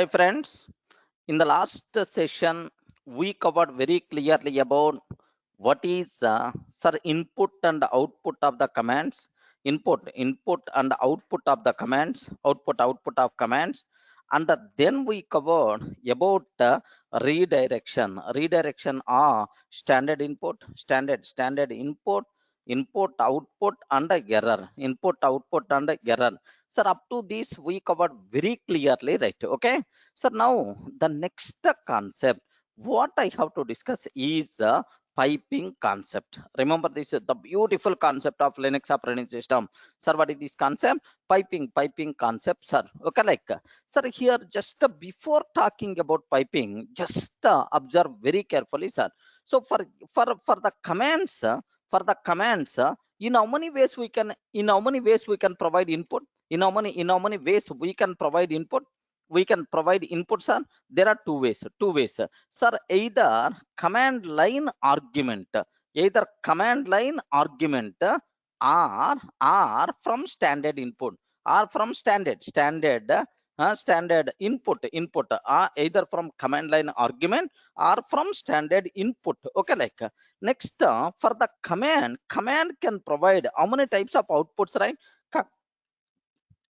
Hi friends, in the last session we covered very clearly about what is sir input and output of the commands, input and output of the commands, output of commands, and then we covered about redirection are standard input, input output and error, input output and error. Sir, up to this we covered very clearly, right? Okay. So now the next concept what I have to discuss is piping concept. Remember this the beautiful concept of Linux operating system. Sir, what is this concept? Piping concept, sir. Okay, sir, here just before talking about piping, just observe very carefully, sir. So for the commands, in how many ways we can provide input? In how many ways we can provide input? We can provide input, sir. There are two ways, sir. Either command line argument or from standard input, or from standard input, either from command line argument or from standard input. Okay, next, for the command can provide how many types of outputs, right? Co-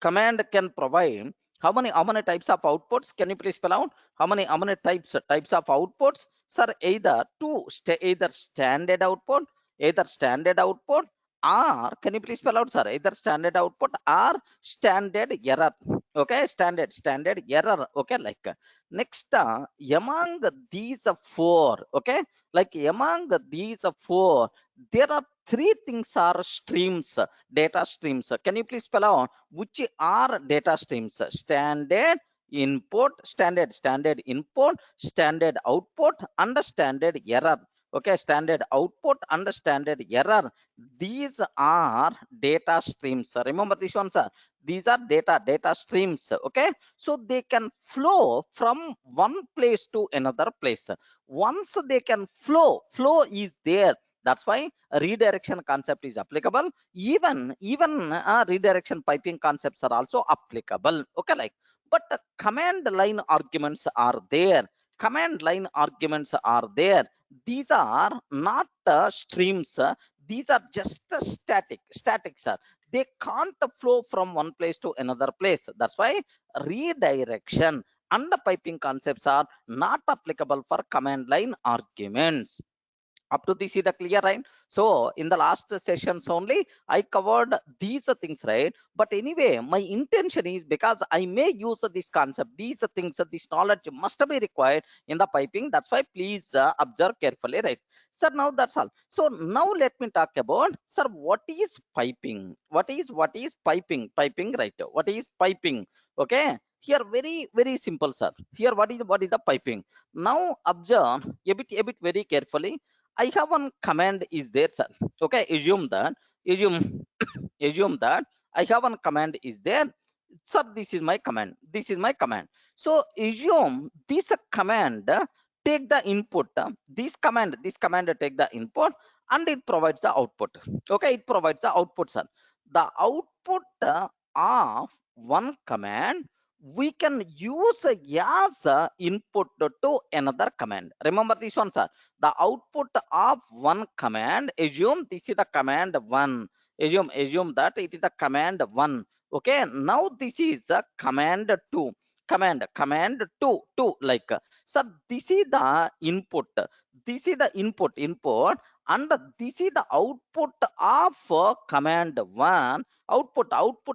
Command can provide how many types of outputs? Can you please spell out how many types of outputs, sir? Either standard output, or can you please spell out, sir? Either standard output or standard error. Okay, standard error. Okay, next, among these four, okay, among these four, there are three things are streams, data streams. Can you please spell out which are data streams? Standard input, standard output, and standard error. Okay, standard output and standard error. These are data streams. Remember this one, sir. These are data streams. Okay, so they can flow from one place to another place. Once they can flow is there. That's why redirection concept is applicable. Even redirection piping concepts are also applicable. Okay, but command line arguments are there. Command line arguments are there. These are not streams. These are just static, sir. They can't flow from one place to another place. That's why redirection and the piping concepts are not applicable for command line arguments. Up to this is the clear, right? So in the last sessions only I covered these things, right? But anyway, my intention is because I may use this concept, these things, this knowledge must be required in the piping. That's why please observe carefully, right? Sir, now that's all. So now let me talk about, sir, what is piping? What is piping, right? What is piping? Okay, here very simple, sir. Here, what is the piping? Now observe a bit very carefully. I have one command is there, sir. Okay, assume assume that I have one command is there. Sir, this is my command. This is my command. So assume this command take the input. This command take the input and it provides the output. Okay, it provides the output, sir. The output of one command we can use as input to another command. Remember this one, sir. The output of one command, assume this is the command one. Assume that it is the command one. Okay, now this is a command two. Command two, so this is the input. This is the input, and this is the output of command one. Output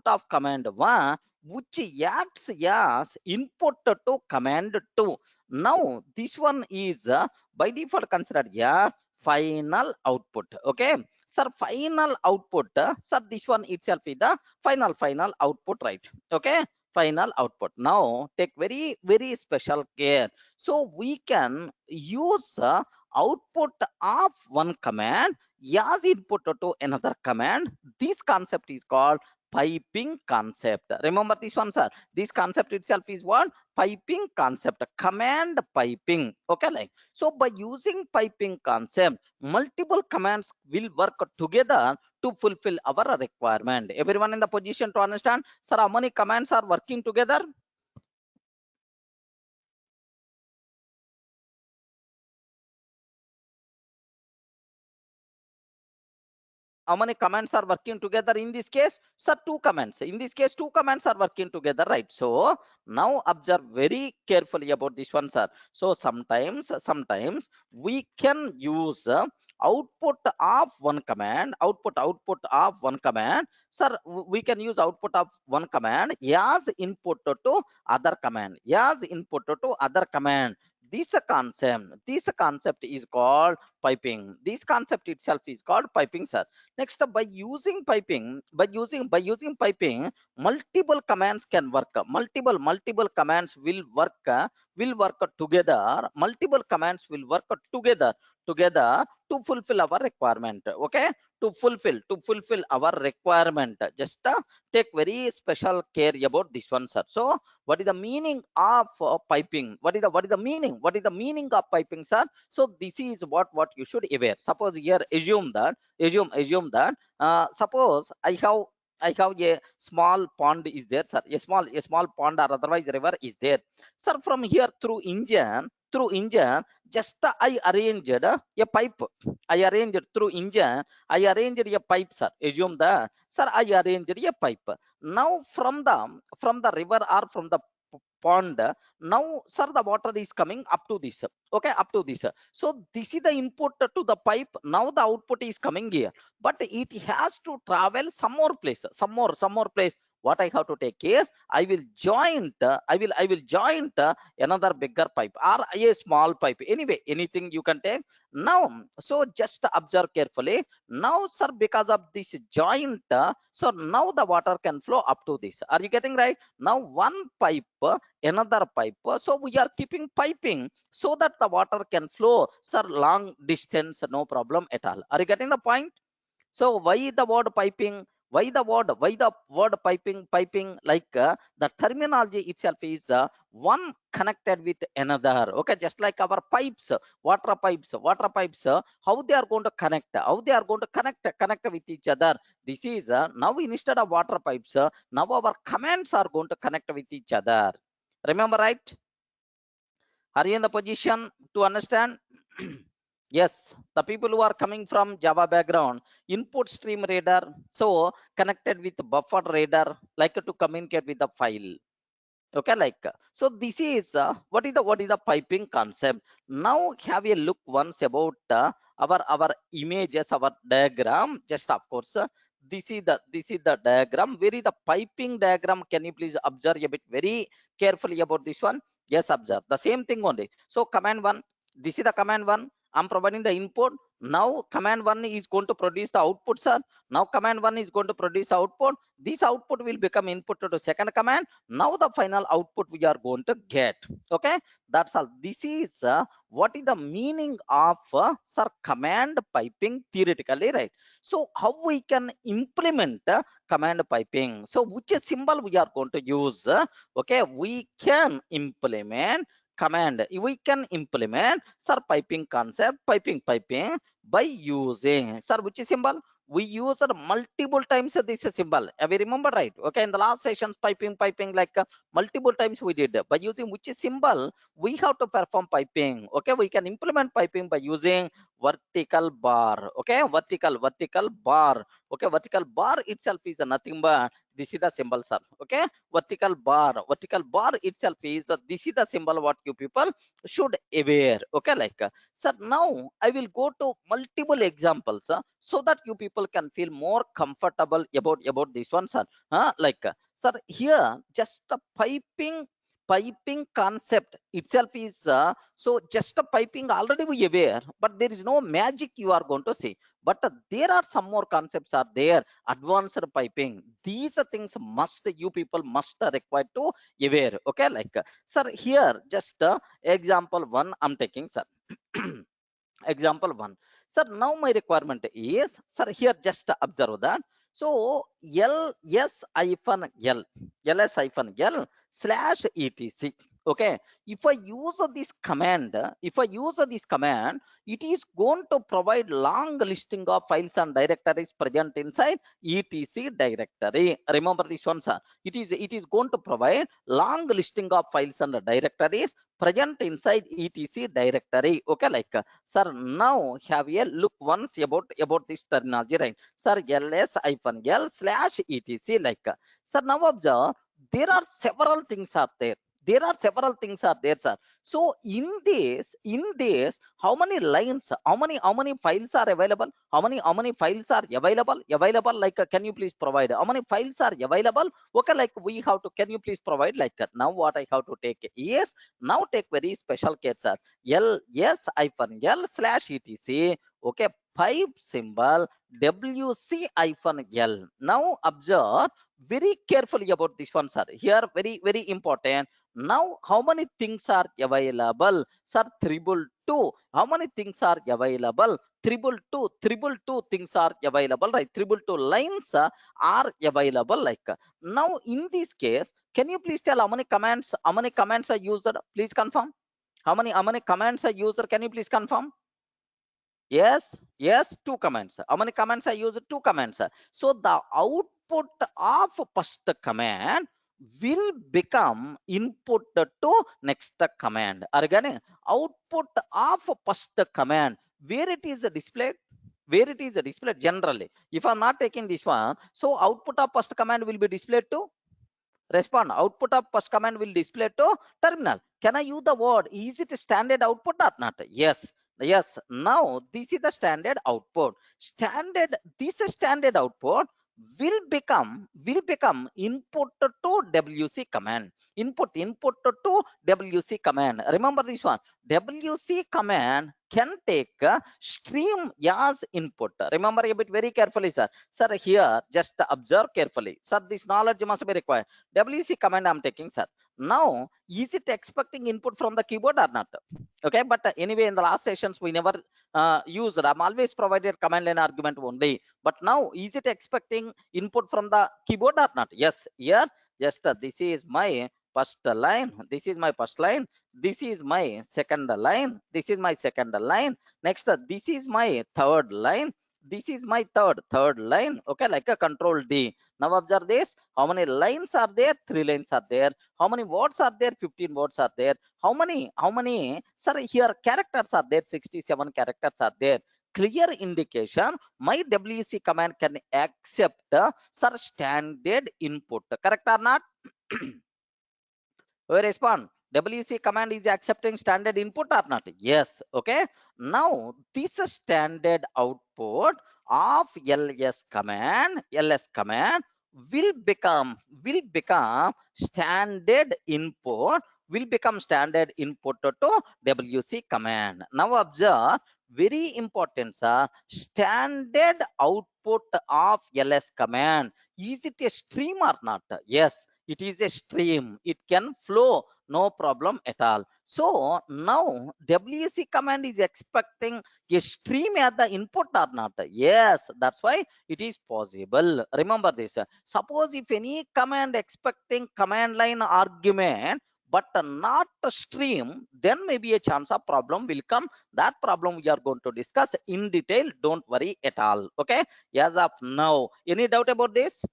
of command one, which acts as input to command two. Now this one is by default considered as final output. Okay, sir, final output, sir, this one itself is the final output, right? Okay, final output. Now take very special care. So we can use output of one command as input to another command. This concept is called piping concept. Remember this one, sir. This concept itself is what? Piping concept, command piping. Okay, so by using piping concept, multiple commands will work together to fulfill our requirement. Everyone in the position to understand, sir, how many commands are working together? how many commands are working together in this case? Sir, two commands. In this case, two commands are working together, right? So now observe very carefully about this one, sir. So sometimes we can use output of one command, output of one command. Sir, we can use output of one command as input to other command, as input to other command. This concept is called piping. This concept itself is called piping, sir. Next, by using piping, by using piping, multiple commands can work. Multiple commands will work together. Multiple commands will work together to fulfill our requirement. Okay, to fulfill our requirement. Just take very special care about this one, sir. So what is the meaning of piping? What is the meaning of piping, sir? So this is what you should aware. Suppose here, assume that suppose I have a small pond is there, sir. A small pond or otherwise river is there, sir. From here, through engine, just I arranged a pipe. I arranged a pipe, sir. Assume that, sir, I arranged a pipe. Now from the river or from the pond, now, sir, the water is coming up to this. Okay, up to this. So this is the input to the pipe. Now the output is coming here, but it has to travel some more place. What I have to take is, I will joint another bigger pipe or a small pipe. Anyway, anything you can take. Now, so just observe carefully. Now, sir, because of this joint, so now the water can flow up to this. Are you getting right? Now one pipe, another pipe. So we are keeping piping so that the water can flow, sir, long distance, no problem at all. Are you getting the point? So why the word piping? Why the word piping? Like the terminology itself is one connected with another. Okay, just like our pipes, water pipes. How they are going to connect? How they are going to connect with each other? This is now, instead of water pipes, now our commands are going to connect with each other. Remember, right? Are you in the position to understand? Yes, the people who are coming from Java background, input stream reader, so connected with buffer reader, like to communicate with the file. Okay, like so. This is what is the piping concept. Now have a look once about our images, our diagram. Just of course, this is the diagram. Where is the piping diagram? Can you please observe a bit very carefully about this one? Yes, observe the same thing only. So command one, this is the command one. I'm providing the input. Now command one is going to produce the output, sir. Now command one is going to produce output. This output will become input to the second command. Now the final output we are going to get. Okay, that's all. This is what is the meaning of sir, command piping theoretically, right? So how we can implement command piping? So which symbol we are going to use? Okay, we can implement command. We can implement, sir, piping concept, piping by using, sir, which symbol? We used multiple times this symbol. We remember, right? Okay, in the last sessions, piping, like multiple times we did. By using which symbol, we have to perform piping. Okay, we can implement piping by using vertical bar. Okay, vertical bar. Okay, vertical bar itself is nothing but this is the symbol, sir. Okay, vertical bar itself is this is the symbol what you people should aware. Okay, like sir, now I will go to multiple examples so that you people can feel more comfortable about this one, sir. Like, sir, here just a piping concept itself is so just a piping already we aware, but there is no magic you are going to see. But there are some more concepts are there, advanced piping. These things must you people must require to aware. Okay, like sir, here just example one I'm taking, sir. Example one, sir. Now my requirement is, sir, here just observe that. So ls hyphen l ls hyphen l slash etc. Okay, if I use this command, it is going to provide long listing of files and directories present inside etc directory. Remember this one, sir. It is going to provide long listing of files and directories present inside etc directory. Okay, like sir, now have a look once about this terminology, right? Sir, ls-l slash etc, like sir, now observe, there are several things are there. Sir. So in this, how many lines, how many files are available, how many files are available, like can you please provide how many files are available? Okay, like we have to, can you please provide, like now what I have to take is, now take very special case, sir. L slash etc, okay, pipe symbol wc l. Now observe very carefully about this one, sir. Here very important. Now how many things are available, sir? Triple two. How many things are available? Triple two things are available, right? Triple two lines are available, like now in this case, can you please tell how many commands are used? Please confirm. How many commands are used? Can you please confirm? Yes, two commands. How many commands I use? Two commands. So the output of first command will become input to next command. Are you getting? Output of first command, where it is displayed? Where it is displayed generally. If I'm not taking this one, so output of first command will be displayed to respond. Output of first command will display to terminal. Can I use the word? Is it standard output or not? Yes. Now this is the standard output. This standard output will become input to wc command. Input to wc command. Remember this one. wc command can take stream as input. Remember a bit very carefully, sir. Sir, here just observe carefully, sir. This knowledge must be required. wc command I'm taking, sir. Now is it expecting input from the keyboard or not? Okay, but anyway, in the last sessions we never used. I'm always provided command line argument only. But now is it expecting input from the keyboard or not? Yes. Here just this is my first line, this is my first line, this is my second line, this is my second line. Next this is my third line, this is my third line. Okay, like a control D. Now observe this. How many lines are there? 3 lines are there. How many words are there? 15 words are there. How many, sir, here characters are there? 67 characters are there. Clear indication my wc command can accept sir standard input. Correct or not? We respond. WC command is accepting standard input or not? Yes. Okay. Now this standard output of ls command will become standard input, to WC command. Now observe very important, sir. Standard output of ls command, is it a stream or not? Yes, it is a stream. It can flow, no problem at all. So now wc command is expecting a stream as the input or not? Yes, that's why it is possible. Remember this. Suppose if any command expecting command line argument but not a stream, then maybe a chance of problem will come. That problem we are going to discuss in detail. Don't worry at all. Okay, as of now, any doubt about this?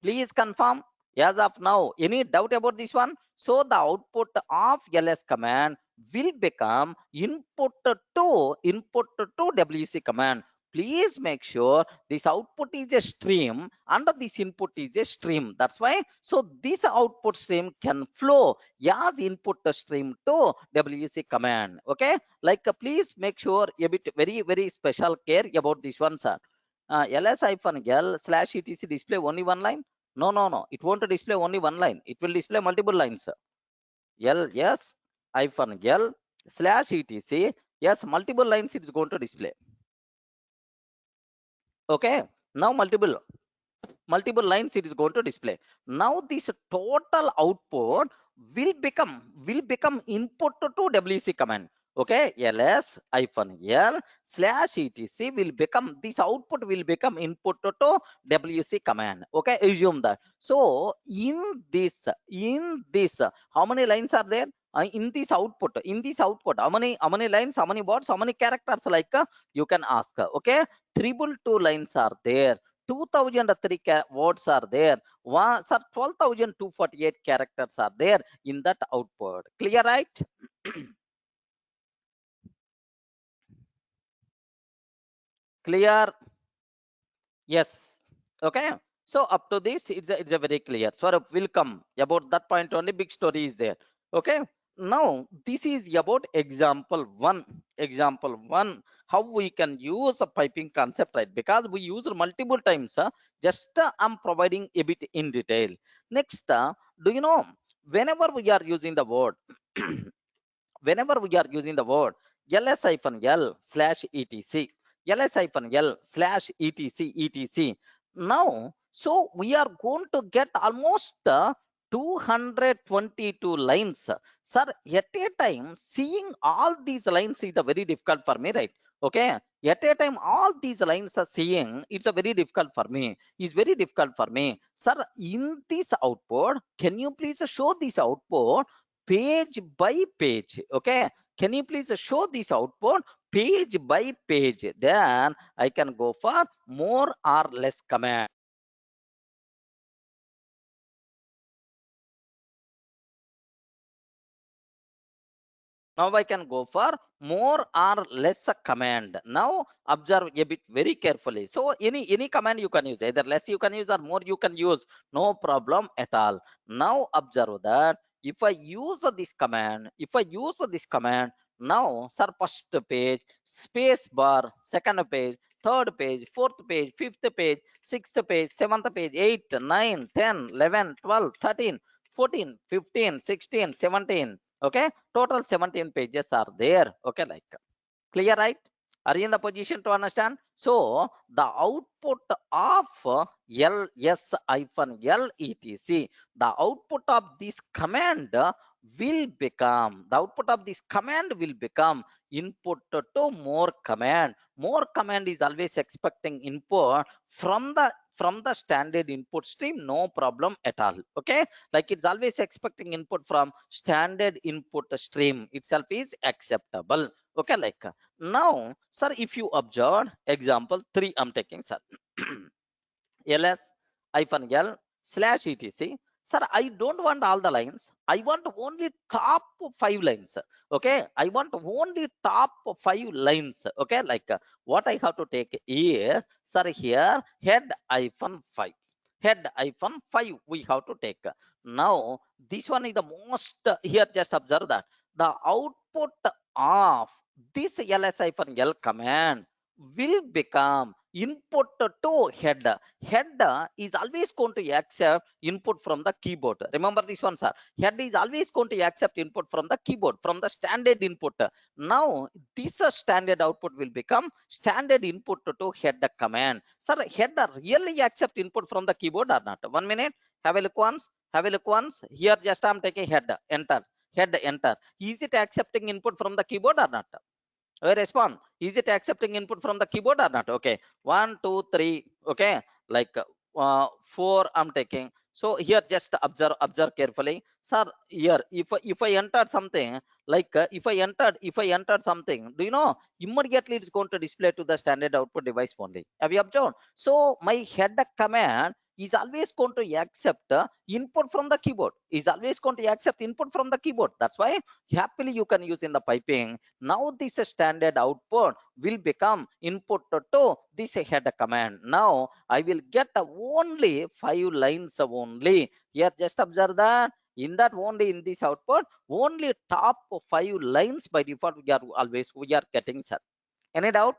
Please confirm. As of now, any doubt about this one? So the output of ls command will become input to wc command. Please make sure this output is a stream and this input is a stream. That's why. So this output stream can flow as input stream to wc command. Okay, like please make sure a bit very special care about this one, sir. ls-l slash etc display only one line? No. It won't display only one line. It will display multiple lines. ls-l slash etc. Yes, multiple lines it is going to display. Okay. Now multiple lines it is going to display. Now this total output will become input to wc command. Okay, ls hyphen l slash etc will become, this output will become input to wc command. Okay, assume that. So in this how many lines are there? In this output, how many lines, how many words, how many characters, like you can ask. Okay, triple two lines are there, 2003 words are there, sir, 12,248 characters are there in that output. Clear, right? Clear? Yes. Okay. So up to this, it's a very clear. So will come about that point only. Big story is there. Okay. Now this is about example one. Example one. How we can use a piping concept, right? Because we use multiple times. Just I'm providing a bit in detail. Next, do you know, whenever we are using the word, whenever we are using the word ls-l slash etc, ls-l slash etc, now so we are going to get almost 222 lines. Sir, at a time seeing all these lines is very difficult for me, right? Okay, at a time all these lines are seeing, it's a very difficult for me, is very difficult for me. Sir, in this output, can you please show this output page by page? Okay, can you please show this output page by page? Then I can go for more or less command. Now I can go for more or less a command. Now observe a bit very carefully. So any command you can use, either less you can use or more you can use, no problem at all. Now observe that if I use this command, now sir, first page space bar, second page, third page, fourth page, fifth page, sixth page, seventh page, 8, 9, 10, 11, 12, 13, 14, 15, 16, 17. Okay, total 17 pages are there. Okay, like, clear, right? Are you in the position to understand? So the output of ls hyphen l etc, the output of this command will become, the output of this command will become input to more command. More command is always expecting input from the standard input stream, no problem at all. Okay, like it's always expecting input from standard input stream itself is acceptable. Okay, like, now sir, if you observe example 3, I'm taking, sir. ls hyphen l slash etc. Sir, I don't want all the lines, I want only top 5 lines. Okay, I want only top 5 lines. Okay, like, what I have to take is, sir, here head hyphen 5, head hyphen 5 we have to take. Now this one is the most, here just observe that the output of this ls hyphen l command will become input to head. Head is always going to accept input from the keyboard. Remember this one, sir. Head is always going to accept input from the keyboard, from the standard input. Now this standard output will become standard input to head command. Sir, head really accept input from the keyboard or not? 1 minute. Have a look once. Have a look once. Here just I'm taking head, enter. Head, enter. Is it accepting input from the keyboard or not? Respond. Is it accepting input from the keyboard or not? Okay, 1 2 3. Okay, like, 4 I'm taking. So here just observe carefully, sir. Here if I entered something, like, if I entered something, do you know, immediately it's going to display to the standard output device only. Have you observed? So my head command is always going to accept input from the keyboard, is always going to accept input from the keyboard. That's why happily you can use in the piping. Now this standard output will become input to this head command. Now I will get only 5 lines only. Here just observe that in that only, in this output only top 5 lines by default we are getting, sir. Any doubt?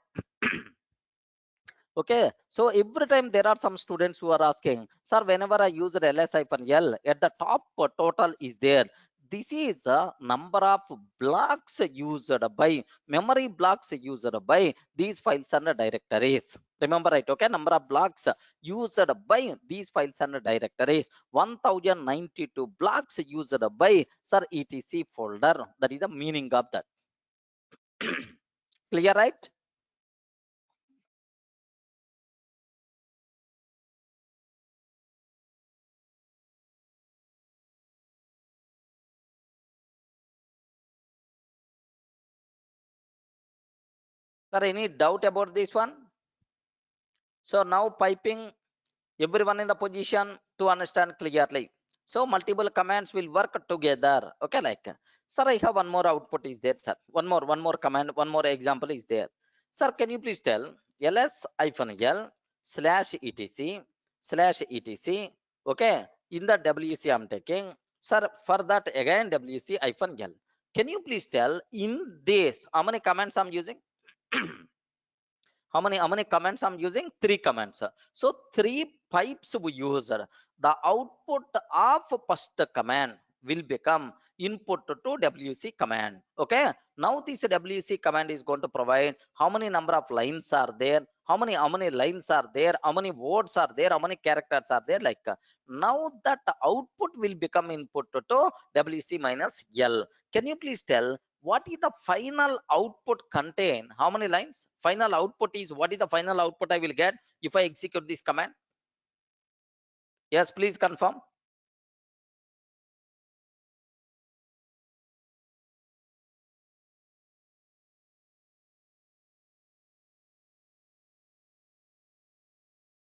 Okay, so every time there are some students who are asking, sir, whenever I use ls hyphen l, at the top total is there. This is a number of blocks used by, memory blocks used by these files and directories. Remember, right? Okay, number of blocks used by these files and directories. 1092 blocks used by, sir, etc folder. That is the meaning of that. Clear, right? Sir, any doubt about this one? So now piping everyone in the position to understand clearly. So multiple commands will work together. Okay, like sir, I have one more output is there, sir. One more command, one more example is there. Sir, can you please tell ls-l slash etc. Okay, in the WC I'm taking. Sir, for that again WC-l. Can you please tell in this how many commands I'm using? How many commands I'm using? Three commands. So three pipes we use. The output of first command will become input to WC command. Okay, now this WC command is going to provide how many number of lines are there, how many lines are there, how many words are there, how many characters are there, like now that output will become input to WC minus L. Can you please tell what is the final output contain? How many lines? Final output is, what is the final output I will get if I execute this command? Yes, please confirm.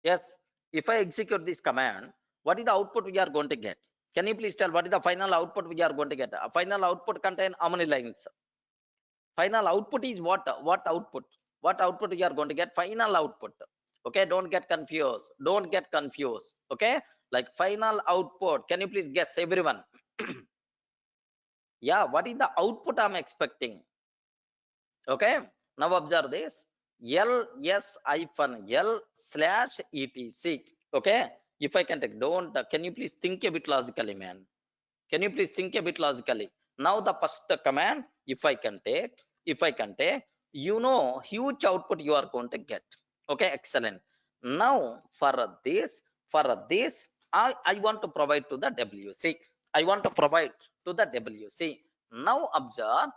Yes, if I execute this command, what is the output we are going to get? Can you please tell what is the final output we are going to get? A final output contain how many lines? Final output is what? What output? What output we are going to get? Final output. Okay, don't get confused. Don't get confused. Okay, like final output. Can you please guess, everyone? Yeah, what is the output I'm expecting? Okay, now observe this. ls-l slash etc. Okay, if I can take, don't, can you please think a bit logically, man? Can you please think a bit logically? Now the first command, if I can take, you know, huge output you are going to get. Okay, excellent. Now for this I want to provide to the WC. I want to provide to the WC. Now observe,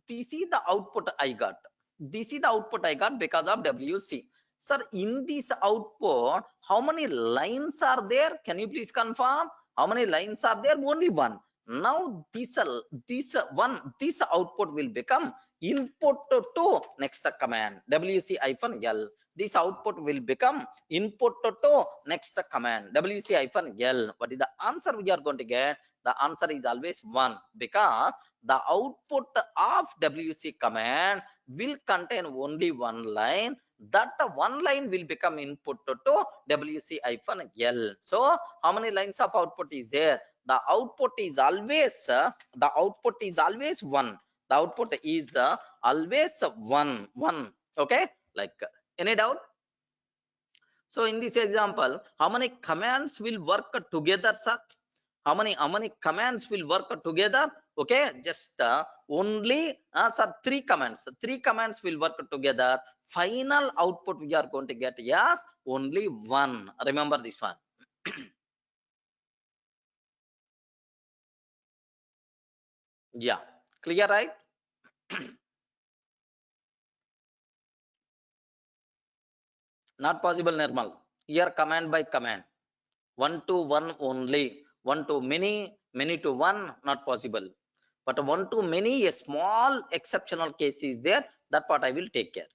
this is the output I got. This is the output I got because of WC. Sir, in this output, how many lines are there? Can you please confirm? How many lines are there? Only one. Now this output will become input to next command WC-L. This output will become input to next command WC-L. What is the answer we are going to get? The answer is always 1, because the output of WC command will contain only one line. That one line will become input to WC-L. So how many lines of output is there? The output is always one. The output is always one. Okay, like any doubt? So in this example, how many commands will work together, sir? How many commands will work together? Okay, just only sir, three commands will work together. Final output we are going to get, yes, only one. Remember this one. Yeah, clear, right? Not possible, Nirmal. Here command by command, one to one only. One to many, many to one, not possible. But one to many, a small exceptional case is there. That part I will take care.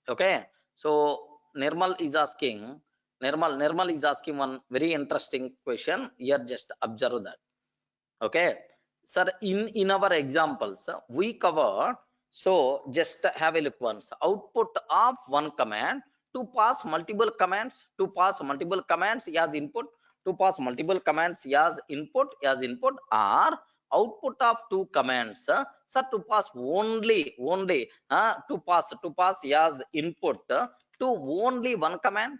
Okay, so Nirmal is asking, Nirmal is asking one very interesting question here. Just observe that. Okay, sir, in our examples we covered. So just have a look once. Output of one command to pass multiple commands, as input, to pass multiple commands as input, or output of two commands, sir, to pass to pass as input to only one command,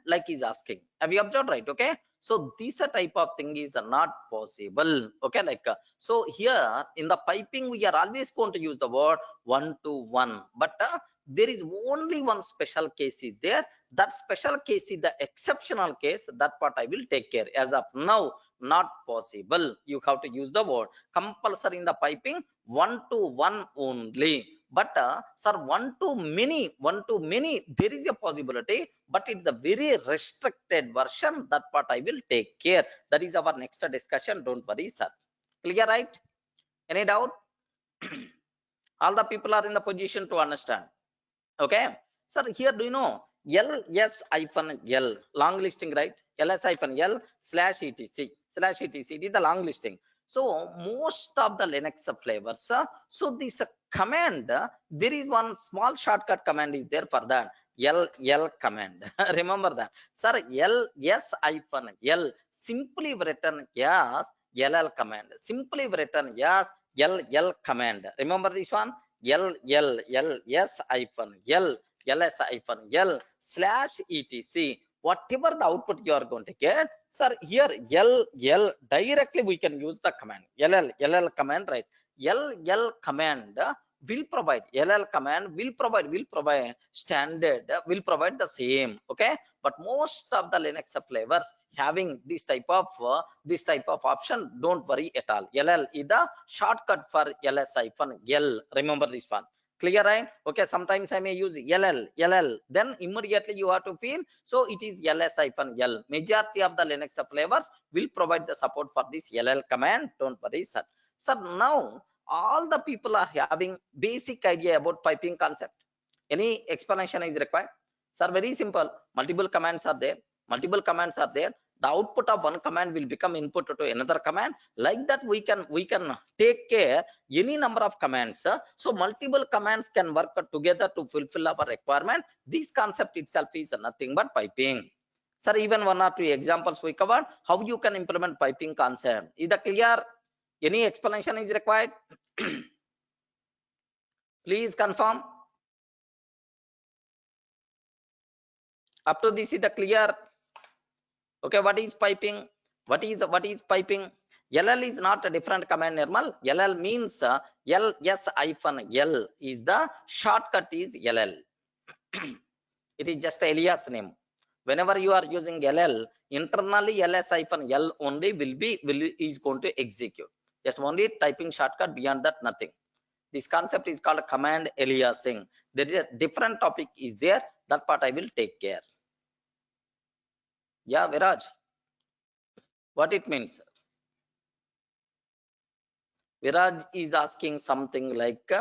like he's asking. Have you observed, right? Okay, so this type of thing is not possible. Okay, like so here in the piping we are always going to use the word one to one, but there is only one special case is there. That special case is the exceptional case. That part I will take care. As of now, not possible. You have to use the word compulsory in the piping, one to one only. but sir, one to many there is a possibility, but it's a very restricted version. That part I will take care. That is our next discussion. Don't worry, sir. Clear, right? Any doubt? All the people are in the position to understand. Okay, sir, here do you know ls-l long listing, right? ls-l /etc it is the long listing. So most of the Linux flavors, so this command, there is one small shortcut command is there for that, ll command. Remember that, sir. ls-l simply written as ll command, simply written as ll command. Remember this one, ls-l/etc. Whatever the output you are going to get, sir, here ll directly we can use the command ll command, right? ll command will provide standard, will provide the same. Okay, but most of the Linux flavors having this type of option. Don't worry at all. ll is the shortcut for ls-l. Remember this one. Clear, right? Okay, sometimes I may use ll, then immediately you have to feel, so it is ls-l. Majority of the Linux flavors will provide the support for this ll command. Don't worry, sir. Sir, now all the people are having basic idea about piping concept. Any explanation is required? Sir, very simple. Multiple commands are there, multiple commands are there. The output of one command will become input to another command. Like that we can take care any number of commands. So multiple commands can work together to fulfill our requirement. This concept itself is nothing but piping. Sir, even one or two examples we covered how you can implement piping concept. Is that clear? Any explanation is required? Please confirm. Up to this, is the clear? Okay, what is piping? What is piping? ll is not a different command, normal. ll means ls-l is the shortcut is ll. It is just alias name. Whenever you are using ll, internally ls-l only is going to execute. Just only typing shortcut, beyond that nothing. This concept is called command aliasing. There is a different topic is there, that part I will take care. Yeah, Viraj, what it means? Viraj is asking something like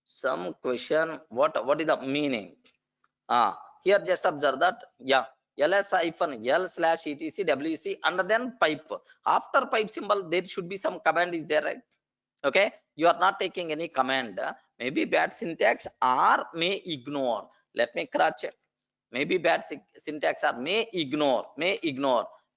some question. What is the meaning? Here just observe that. Yeah, ls-l/etc wc, and then pipe. After pipe symbol there should be some command is there, right? Okay, you are not taking any command. Maybe bad syntax or may ignore. Let me cross check. Maybe bad syntax or may ignore.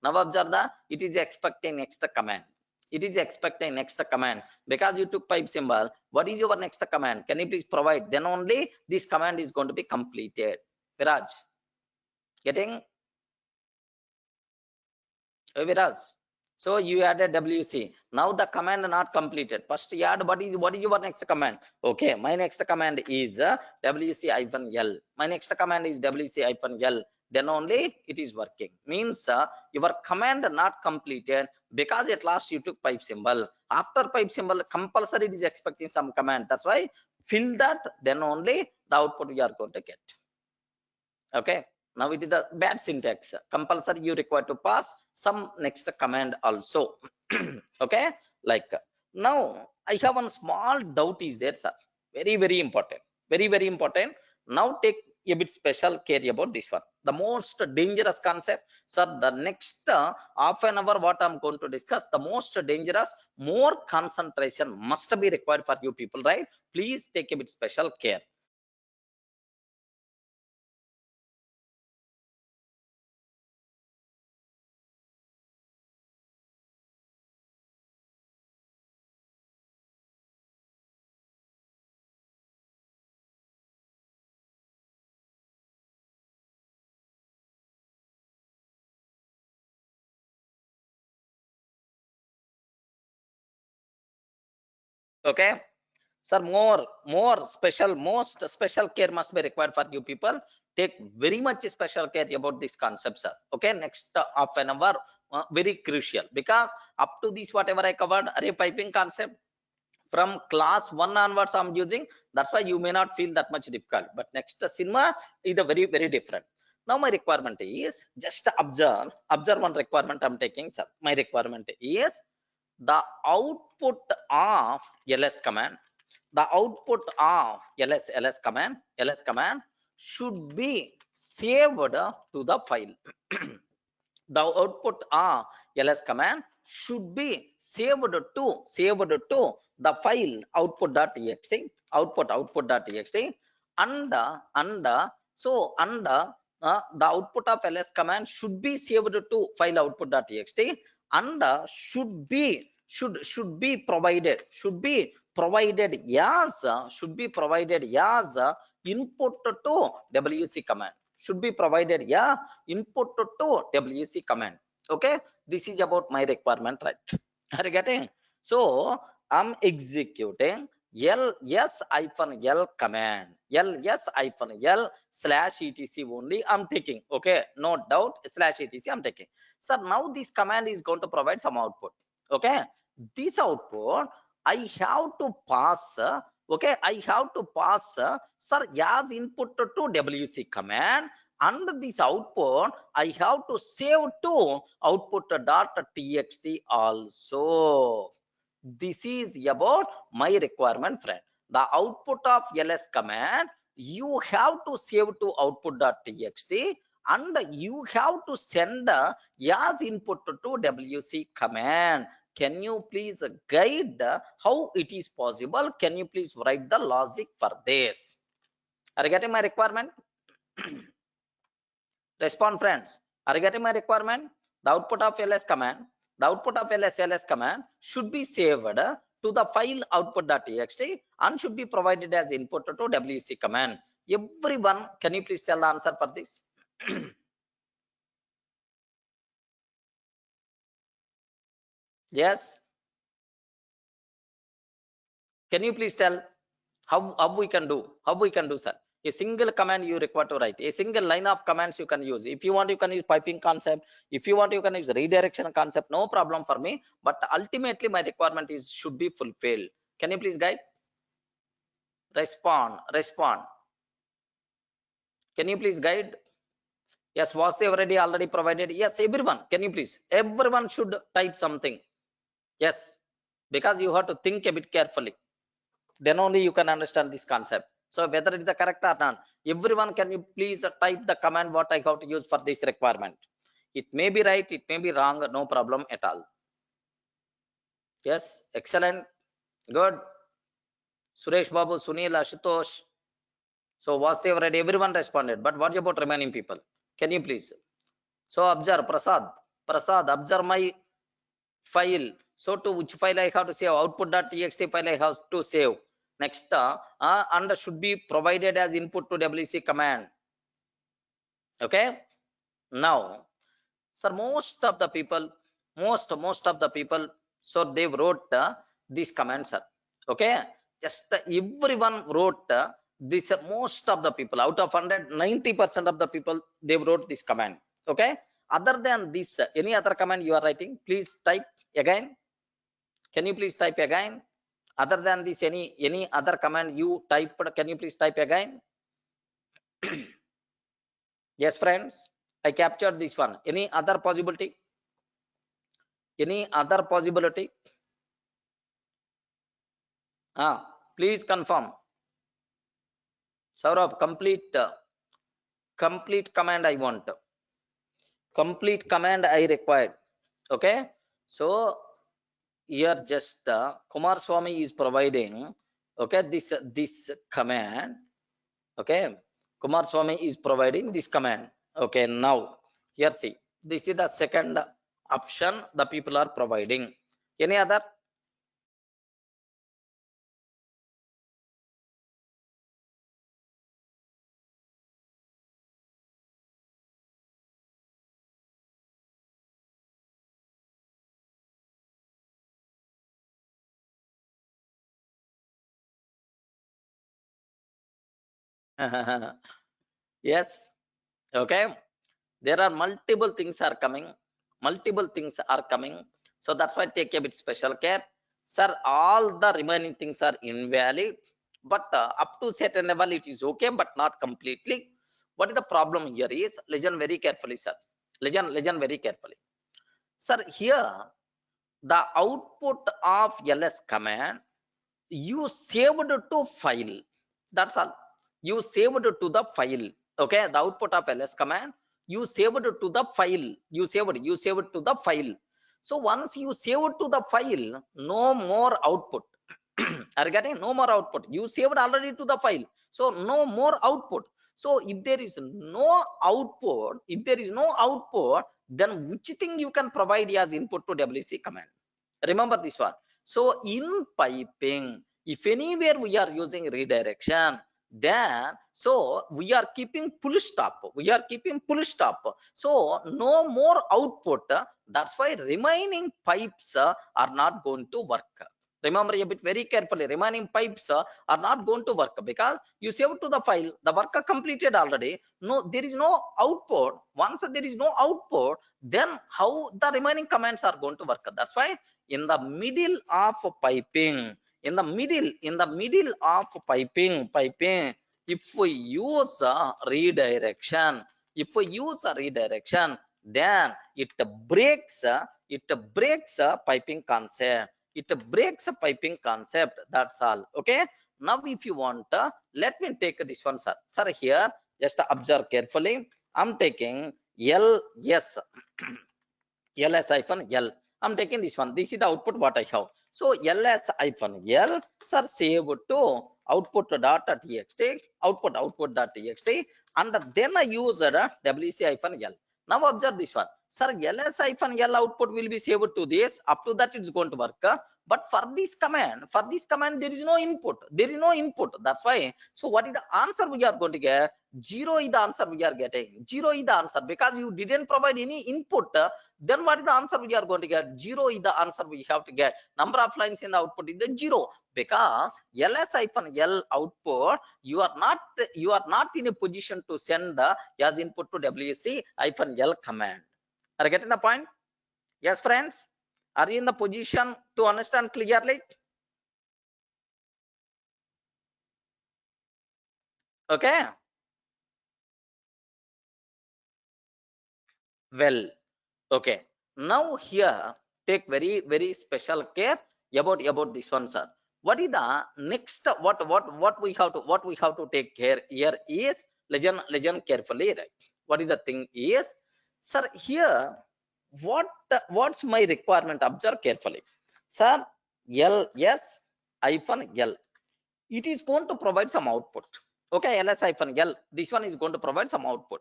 Now observe that it is expecting next command. It is expecting next command because you took pipe symbol. What is your next command? Can you please provide? Then only this command is going to be completed. Viraj, getting? Viraj, so you added wc. Now the command not completed. First you add what is your next command? Okay, my next command is wc-l. My next command is wc-l. Then only it is working. Means your command not completed because at last you took pipe symbol. After pipe symbol compulsory it is expecting some command. That's why fill that, then only the output you are going to get. Okay, now it is the bad syntax. Compulsory you require to pass some next command also. Okay, like now I have one small doubt is there, sir. Very important, very important. Now take a bit special care about this one, the most dangerous concept, sir. The next half an hour what I'm going to discuss, the most dangerous, more concentration must be required for you people, right? Please take a bit special care. Okay, sir, most special care must be required for you people. Take very much special care about this concept, sir. Okay, next half an hour very crucial, because up to this whatever I covered, array piping concept, from class 1 onwards I'm using. That's why you may not feel that much difficult. But next cinema is a very, very different. Now my requirement is just observe one requirement I'm taking, sir. My requirement is the output of ls command, the output of ls command should be saved to the file. The output of ls command should be saved to the file output.txt, output.txt, and the output of ls command should be saved to file output.txt, and should be provided as input to wc command, should be provided input to wc command. Okay, this is about my requirement, right? Are you getting? So I'm executing ls-l command, ls-l /etc only I'm taking. Okay, no doubt, /etc I'm taking. So now this command is going to provide some output. Okay, this output I have to pass, okay, I have to pass, sir, as input to wc command, and this output I have to save to output.txt also. This is about my requirement, friend. The output of ls command you have to save to output.txt, and you have to send as input to wc command. Can you please guide how it is possible? Can you please write the logic for this? Are you getting my requirement? Respond, friends. Are you getting my requirement? The output of ls command, the output of ls command should be saved to the file output.txt and should be provided as input to wc command. Everyone, can you please tell the answer for this? Yes. Can you please tell how we can do? How we can do, sir? A single command you require to write. A single line of commands you can use. If you want, you can use piping concept. If you want, you can use redirection concept. No problem for me. But ultimately, my requirement is should be fulfilled. Can you please guide? Respond. Respond. Can you please guide? Yes, was they already provided? Yes, everyone. Can you please? Everyone should type something. Yes, because you have to think a bit carefully. Then only you can understand this concept. So whether it is the correct or not, everyone, can you please type the command what I have to use for this requirement? It may be right, it may be wrong, no problem at all. Yes, excellent, good. Suresh Babu, Sunil, Ashutosh. So was they already? Everyone responded. But what about remaining people? Can you please? So observe, Prasad, observe my file. So to which file I have to save? Output.txt file I have to save. Next, and should be provided as input to wc command. Okay. Now, sir, most of the people, so they wrote this command, sir. Okay. Just everyone wrote this. Most of the people, out of 100, 90% of the people, they wrote this command. Okay. Other than this, any other command you are writing, please type again. Can you please type again? Other than this, any other command you typed, can you please type again? Yes, friends, I captured this one. Any other possibility? Any other possibility? Please confirm. Saurabh, complete command I want. Complete command I required. Okay. So here just Kumar Swami is providing. Okay, this command. Okay, Kumar Swami is providing this command. Okay, now here see, this is the second option the people are providing. Any other? Yes. Okay, there are multiple things are coming, so that's why take a bit special care. Sir, all the remaining things are invalid, but up to certain level it is okay, but not completely. What is the problem here is, listen very carefully, sir. Listen very carefully. Sir, here the output of ls command you saved to file. That's all. You saved to the file. Okay, the output of ls command you saved to the file. You saved to the file. So once you save to the file, no more output. Are getting? No more output. You saved already to the file, so no more output. So if there is no output, then which thing you can provide as input to wc command? Remember this one. So in piping, if anywhere we are using redirection, then so we are keeping full stop. So no more output. That's why remaining pipes are not going to work. Remember a bit very carefully. Remaining pipes are not going to work because you saved to the file, the work completed already. No, there is no output. Once there is no output, then how the remaining commands are going to work? That's why in the middle of piping, piping, if we use a redirection, then it breaks piping concept. That's all. Okay, now if you want, let me take this one, sir. Here just observe carefully. I'm taking ls hyphen l. I'm taking this one. This is the output what I have. So ls hyphen l, sir, save to output.txt, output.txt, and then I use wc hyphen l. Now observe this one, sir. ls hyphen l output will be saved to this. Up to that it's going to work. But for this command, there is no input. That's why. So what is the answer we are going to get? Zero is the answer we are getting. Zero is the answer because you didn't provide any input. Then what is the answer we are going to get? Zero is the answer we have to get. Number of lines in the output is the zero, because ls hyphen l output you are not in a position to send the as input to wc hyphen l command. Are you getting the point? Yes, friends, are you in the position to understand clearly? Okay, well, okay. Now here take very special care about this one, sir. What is the next? What we have to take care here is, listen carefully, right? What is the thing is, sir, here what's my requirement? Observe carefully, sir. Ls hyphen l, it is going to provide some output. Okay, ls hyphen l, this one is going to provide some output.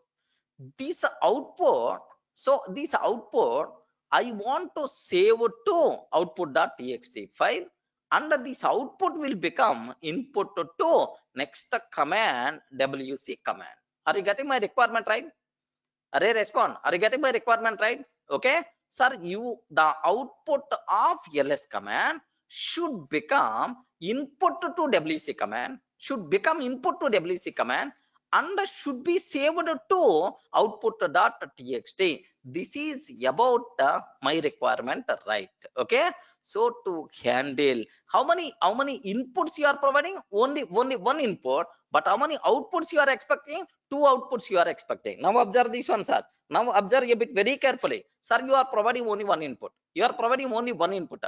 This output, so this output I want to save to output.txt file, and this output will become input to next command, wc command. Are you getting my requirement right? Are you respond? Are you getting my requirement right? Okay, sir, you the output of ls command should become input to wc command, and should be saved to output.txt. This is about my requirement, right? Okay, so to handle how many inputs you are providing, only one input, but how many outputs you are expecting? Two outputs you are expecting. Now observe this one, sir. Now observe a bit very carefully, sir. You are providing only one input.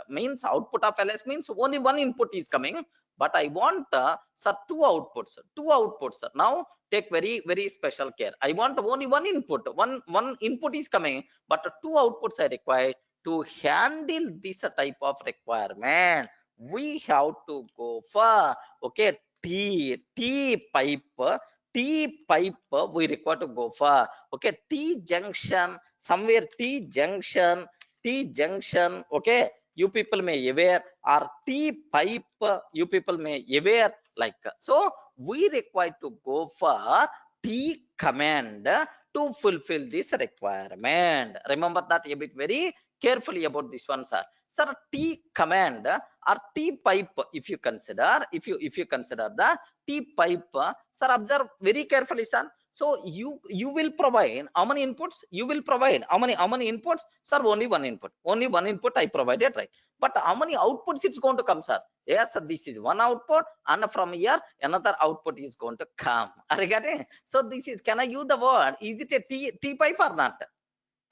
Means output of ls means only one input is coming, but I want sir, two outputs. Now take very special care. I want only one input. One input is coming, but two outputs are required. To handle this type of requirement, we have to go for, okay, t pipe we require to go for, okay, t junction, somewhere t junction, okay, you people may aware, or t pipe you people may aware, like so we require to go for t command to fulfill this requirement. Remember that a bit very carefully about this one, sir. Sir, t command or t pipe, if you consider the t pipe, sir, observe very carefully, sir. So you will provide how many inputs? You will provide how many inputs? Sir, only one input. Only one input I provided, right? But how many outputs it's going to come, sir? Yes, sir, this is one output, and from here another output is going to come. Are you getting? So this is, can I use the word? Is it a T pipe or not?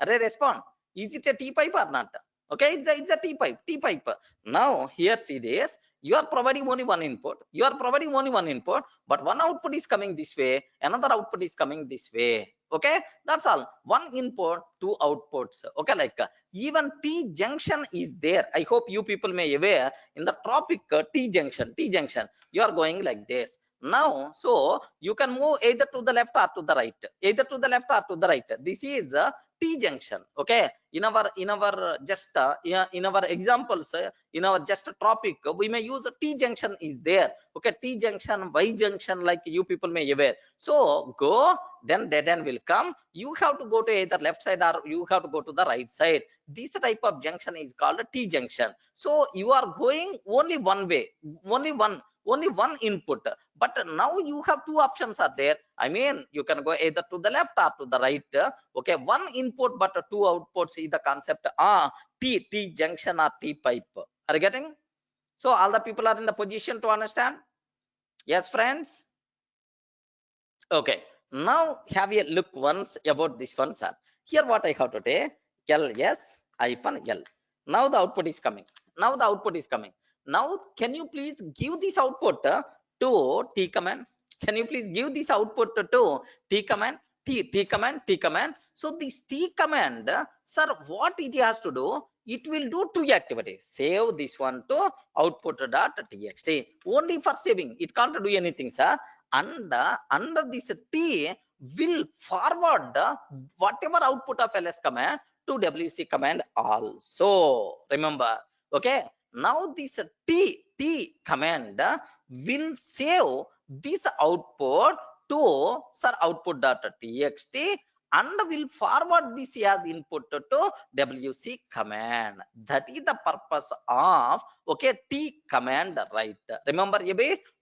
Array, respond. Is it a T pipe or not? Okay, it's a T pipe. T pipe. Now here see this. You are providing only one input. You are providing only one input, but one output is coming this way, another output is coming this way. Okay, that's all. One input, two outputs. Okay, like even T junction is there. I hope you people may aware in the topic T junction. T junction. You are going like this. Now, so you can move either to the left or to the right. Either to the left or to the right. This is T junction. Okay, in our just in our examples, in our just topic, we may use a T junction is there. Okay, T junction, Y junction, like you people may aware. So go, then dead end will come. You have to go to either left side or you have to go to the right side. This type of junction is called a T junction. So you are going only one way, only one input, but now you have two options are there. I mean, you can go either to the left or to the right. Okay, one input but two outputs is the concept T junction or T pipe. Are you getting? So all the people are in the position to understand? Yes, friends. Okay, now have a look once about this one, sir. Here what I have to take, L S hyphen L. Now the output is coming. Now the output is coming. Now can you please give this output to T command? Can you please give this output to T command? T command, T command. So this T command, sir, what it has to do? It will do two activities. Save this one to output.txt. Only for saving. It can't do anything, sir. And under this T will forward whatever output of ls command to wc command also. Remember, okay? Now this T command will save this output to output.txt and will forward this as input to wc command. That is the purpose of, okay, T command, right? Remember,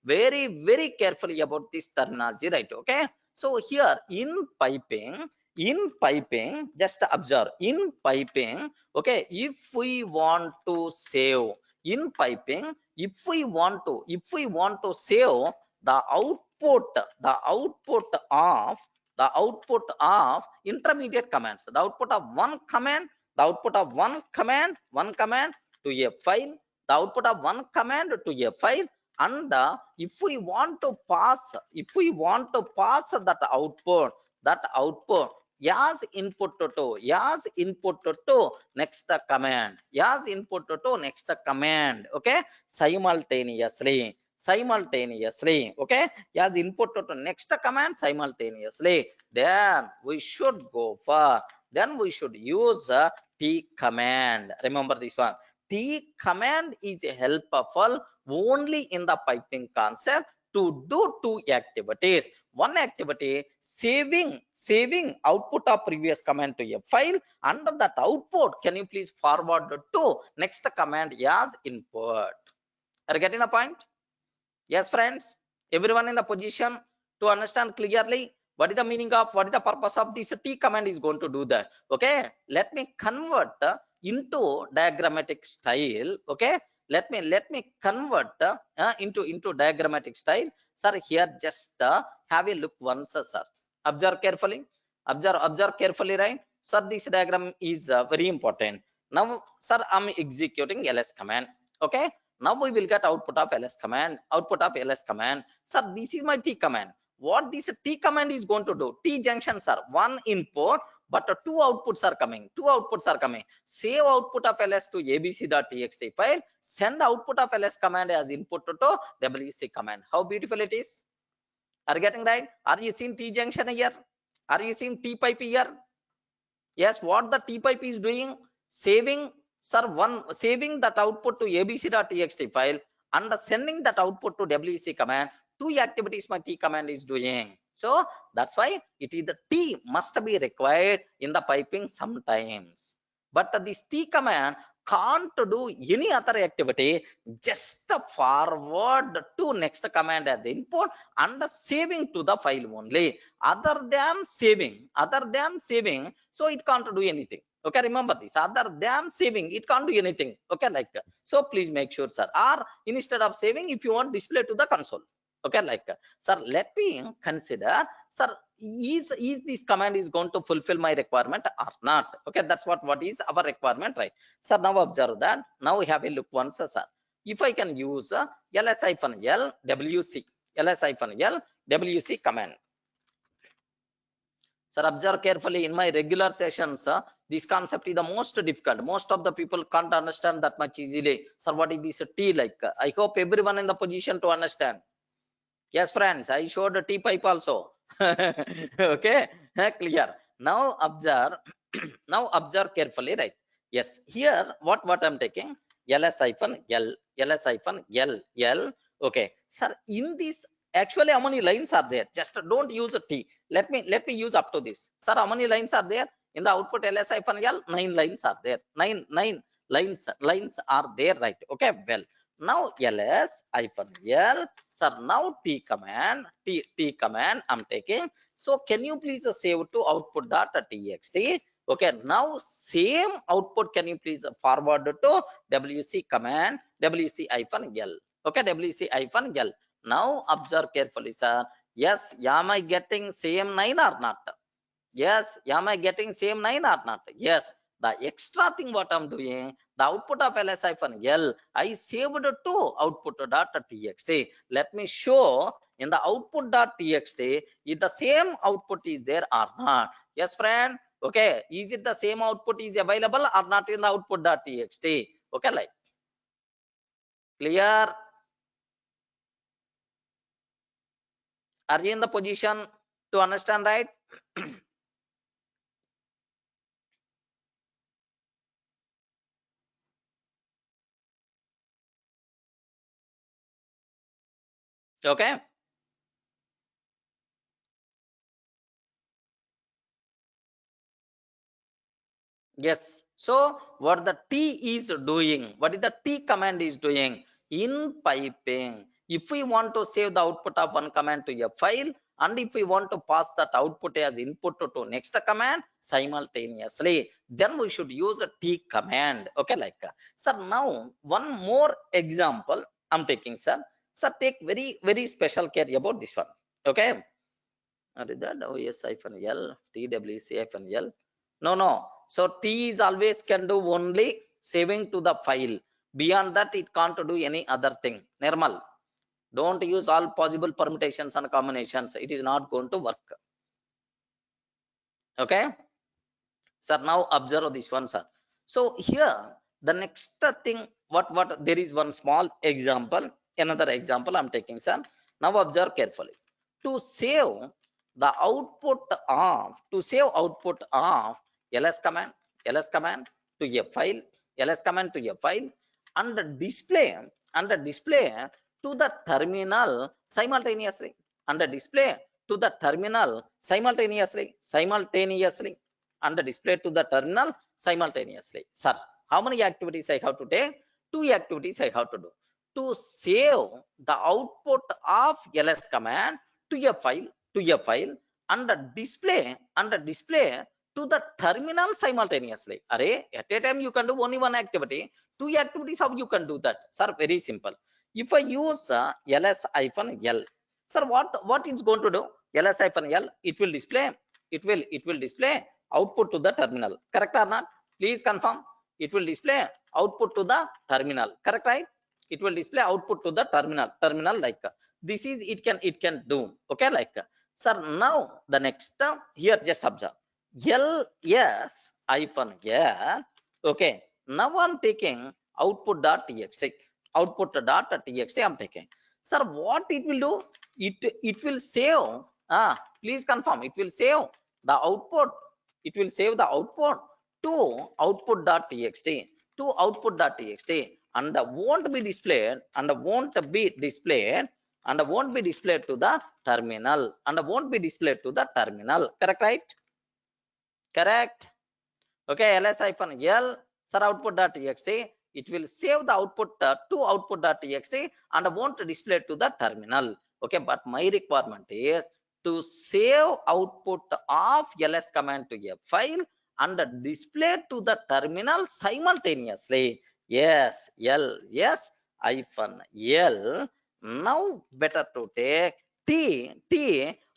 very carefully about this terminology, right? Okay, so here in piping, just observe, in piping, okay, if we want to save in piping, if we want to save the output, the output of intermediate commands, the output of one command, one command to a file, the output of one command to a file, and if we want to pass that output, as input to next command, okay, simultaneously, okay, as input to next command simultaneously, then we should go for, then we should use T command. Remember this one. T command is helpful only in the piping concept to do two activities. One activity, saving output of previous command to a file, and that output can you please forward to next command as input. Are you getting the point? Yes, friends, everyone in the position to understand clearly what is the meaning of, what is the purpose of this T command is going to do that. Okay, let me convert into diagrammatic style. Okay, let me convert into diagrammatic style, sir. Here just have a look once, sir. Observe carefully, observe carefully, right, sir? This diagram is very important. Now, sir, I'm executing ls command. Okay, now we will get output of ls command, sir. This is my T command. What this T command is going to do? T junction, sir, one input but two outputs are coming, save output of ls to abc.txt file, send output of ls command as input to wc command. How beautiful it is. Are you getting right? Are you seeing T junction here? Are you seeing T pipe here? Yes, what the T pipe is doing? Saving, sir, saving that output to abc.txt file and sending that output to wc command. Two activities my T command is doing. So that's why it is the T must be required in the piping sometimes. But this T command can't do any other activity, just forward to next command as the input and saving to the file only. Other than saving, so it can't do anything. Okay, remember this, other than saving it can't do anything. Okay, like, so please make sure, sir, or instead of saving, if you want, display to the console. Okay, like, sir, let me consider, sir, is this command is going to fulfill my requirement or not? Okay, that's what is our requirement, right? Sir, now observe that. Now we have a look once, sir. If I can use ls-l wc ls-l wc command. Sir, observe carefully. In my regular sessions, this concept is the most difficult. Most of the people can't understand that much easily. Sir, what is this T like? I hope everyone in the position to understand. Yes, friends, I showed a T pipe also. Okay, clear. Now observe. Now observe carefully, right? Yes, here what I'm taking, ls-l ls-l. Okay, sir, in this, actually how many lines are there? Just don't use a T. Let me use up to this. Sir, how many lines are there in the output ls-l? 9 lines are there. Nine lines are there, right? Okay, well, now ls-l, sir, now t command I'm taking. So can you please save to output.txt? Okay, now same output can you please forward to wc command, wc-l. Okay, wc-l. Now observe carefully, sir. Yes, am I getting same 9 or not? Yes, am I getting same 9 or not? Yes. The extra thing what I'm doing, the output of ls-l, I saved to output.txt. Let me show in the output.txt if the same output is there or not. Yes, friend. Okay, is it the same output is available or not in the output.txt? Okay, like, clear? Are you in the position to understand, right? Okay. Yes. So what the T is doing, what is the T command is doing in piping? If we want to save the output of one command to a file, and if we want to pass that output as input to next command simultaneously, then we should use a T command. Okay, like, sir, now one more example I'm taking, sir. Sir, take very special care about this one. Okay. What is that? OS-L, TWC-L. No. So T is always can do only saving to the file. Beyond that, it can't do any other thing. Normal. Don't use all possible permutations and combinations. It is not going to work. Okay. Sir, now observe this one, sir. So here, the next thing, what there is one small example, another example I'm taking, sir. Now observe carefully. To save the output of, ls command, to a file, ls command to a file, and display, to the terminal simultaneously, and display to the terminal simultaneously, and display to the terminal simultaneously. Sir, how many activities I have to take? 2 activities I have to do. To save the output of ls command to a file, and display to the terminal simultaneously. Array, at a time you can do only one activity. 2 activities, how you can do that? Sir, very simple. If I use ls-l, sir, what it's going to do? ls-l, it will display, output to the terminal. Correct or not? Please confirm. It will display output to the terminal. Correct, right? It will display output to the terminal, like, this is it can do. Okay, like, sir, now the next here, just observe ls-l. Okay, now I'm taking output.txt. I'm taking. Sir, what it will do? It will save. Please confirm. It will save the output. It will save the output to output.txt, and won't be displayed, to the terminal, Correct, right? Correct. Okay, ls-l, sir, output.txt, it will save the output to output.txt and won't display to the terminal. Okay, but my requirement is to save output of ls command to a file and display to the terminal simultaneously. Yes, yes hyphen l. Now better to take t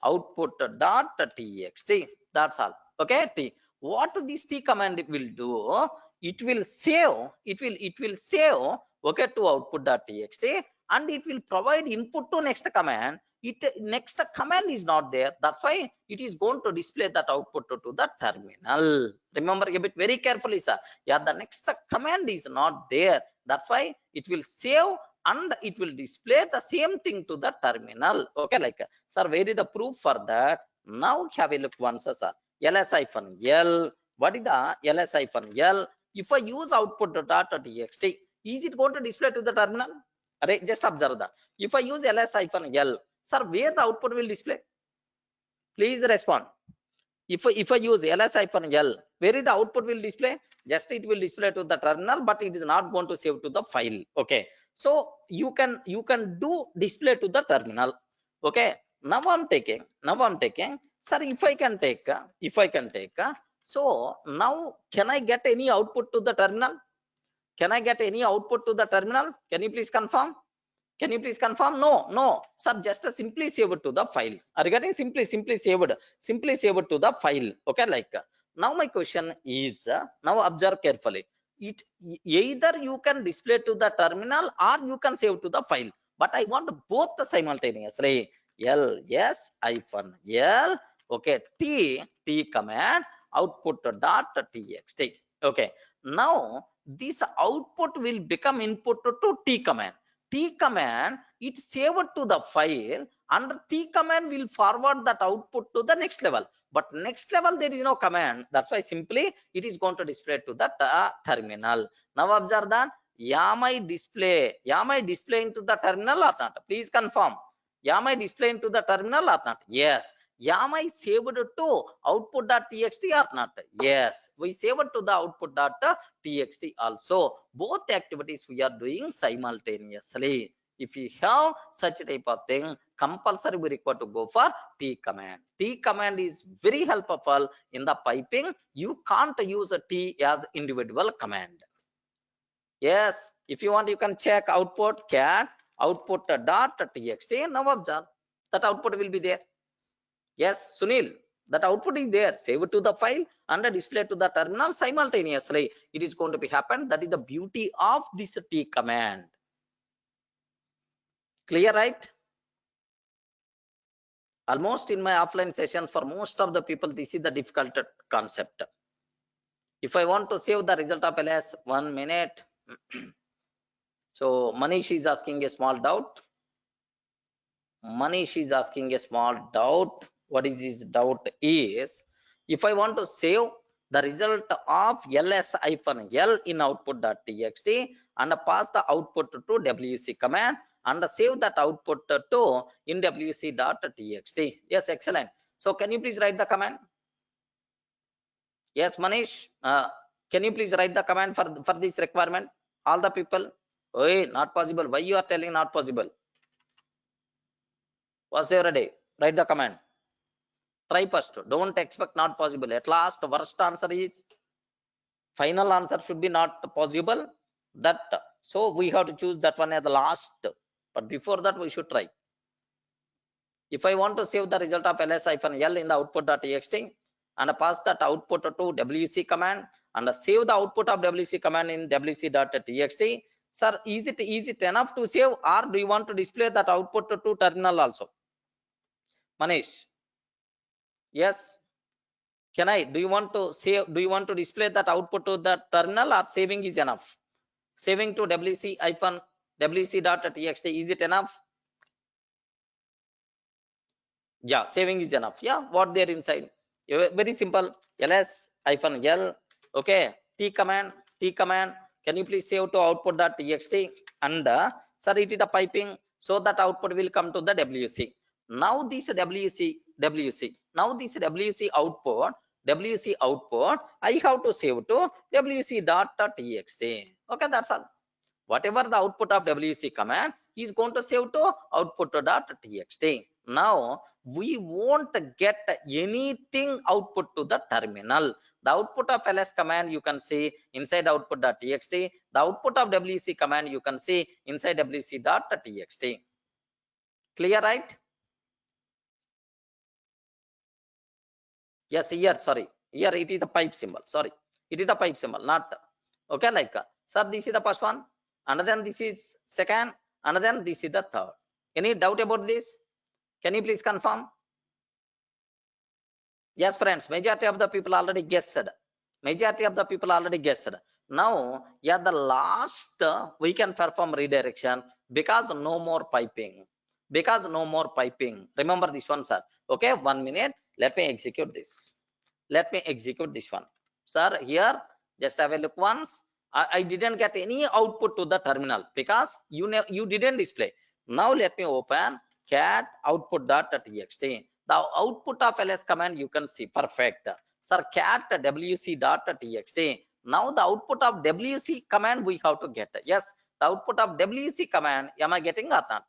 output dot txt. That's all. Okay, t. What this t command will do, it will save, it will save, okay, to output.txt, and it will provide input to next command. It next command is not there, that's why it is going to display that output to the terminal. Remember a bit very carefully, sir. Yeah, the next command is not there, that's why it will save and it will display the same thing to the terminal. Okay, like, sir, where is the proof for that? Now have a look once, sir. ls-l, what is the ls-l? If I use output.txt, is it going to display to the terminal? Just observe that. If I use ls-l, sir, where the output will display? Please respond. If I use ls-l, where is the output will display? Just it will display to the terminal, but it is not going to save to the file. Okay, so you can do display to the terminal. Okay, now I'm taking, sir, if I can take, so now can I get any output to the terminal? Can I get any output to the terminal? Can you please confirm? Can you please confirm? No, sir, just simply save it to the file. Are you getting? Simply save it to the file. Okay, like, now my question is, now observe carefully. It either you can display to the terminal or you can save to the file, but I want both simultaneously. Yes hyphen l, okay, t command output dot txt. Okay, now this output will become input to t command. T command, it saved to the file, and T command will forward that output to the next level. But next level there is no command. That's why simply it is going to display to the terminal. Now observe that. Am I displaying to the terminal or not? Please confirm. Am I displaying to the terminal or not? Yes. Am I saved to output.txt or not? Yes, we saved to the output.txt also. Both activities we are doing simultaneously. If you have such type of thing, compulsory we require to go for t command. T command is very helpful in the piping. You can't use a t as individual command. Yes, if you want, you can check output cat output.txt. Now observe that output will be there. Yes, Sunil, that output is there. Save it to the file and display to the terminal simultaneously. It is going to be happen. That is the beauty of this t command. Clear, right? Almost in my offline sessions, for most of the people, this is the difficult concept. If I want to save the result of ls, 1 minute. So Manish is asking a small doubt. Manish is asking a small doubt. What is his doubt is, if I want to save the result of ls-l in output.txt and pass the output to wc command and save that output to in wc.txt. Yes, excellent. So can you please write the command? Yes, Manish, can you please write the command for this requirement? All the people. Oh, not possible. Why you are telling not possible? Was there a day? Write the command. Try first. Don't expect not possible. At last, worst answer is final answer should be not possible. That so we have to choose that one as the last. But before that, we should try. If I want to save the result of ls-l in the output.txt and pass that output to wc command and save the output of wc command in wc.txt, sir, is it enough to save, or do you want to display that output to terminal also? Manish, yes, can I, do you want to save, do you want to display that output to the terminal, or saving is enough? Saving to wc-wc.txt, is it enough? Yeah, saving is enough. Yeah, what there inside? Very simple. ls-l, okay, t command, can you please save to output.txt and sir, it is the piping, so that output will come to the wc. Now this wc output wc output, I have to save to wc.txt. Okay, that's all. Whatever the output of wc command is going to save to output.txt. Now we won't get anything output to the terminal. The output of ls command you can see inside output.txt. The output of wc command you can see inside wc.txt. Clear, right? Yes, here, sorry, here it is the pipe symbol. Sorry, it is the pipe symbol, not okay. Like, sir, this is the first one, and then this is second, and then this is the third. Any doubt about this? Can you please confirm? Yes, friends, majority of the people already guessed. Majority of the people already guessed. Now, yeah, the last we can perform redirection because no more piping. Because no more piping. Remember this one, sir. Okay, 1 minute. Let me execute this. Let me execute this one. Sir, here, just have a look once. I didn't get any output to the terminal because you didn't display. Now let me open cat output.txt. The output of ls command you can see perfect. Sir, cat wc.txt. Now the output of wc command we have to get. Yes, the output of wc command, am I getting or not?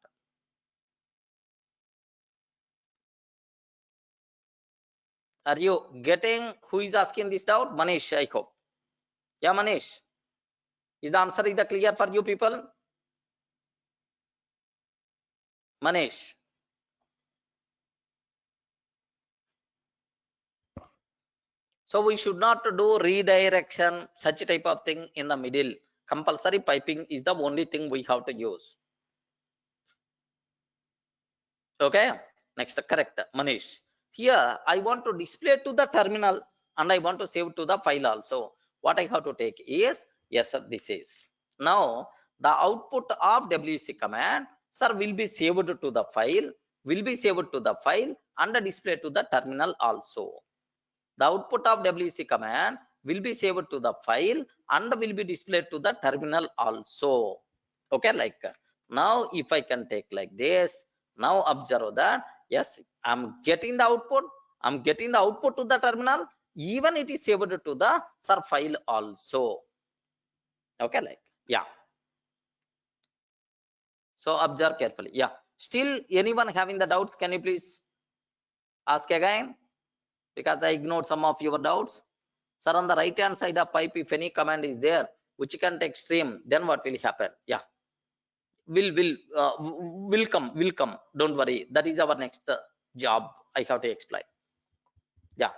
Are you getting? Who is asking this doubt? Manish, I hope. Yeah, Manish. Is the answer is clear for you people? Manish. So we should not do redirection, such type of thing in the middle. Compulsory piping is the only thing we have to use. Okay. Next, correct, Manish. Here, I want to display to the terminal and I want to save to the file also. What I have to take is, yes, sir, this is. Now, the output of wc command, sir, will be saved to the file, and display to the terminal also. The output of wc command will be saved to the file and will be displayed to the terminal also. Okay, like now if I can take like this, now observe that yes, I'm getting the output to the terminal, even it is saved to the sir file also. Okay, like yeah. So observe carefully. Yeah, still anyone having the doubts, can you please ask again, because I ignored some of your doubts. Sir, on the right hand side of pipe, if any command is there which can take stream, then what will happen? Yeah, will come, don't worry, that is our next job I have to explain. Yeah,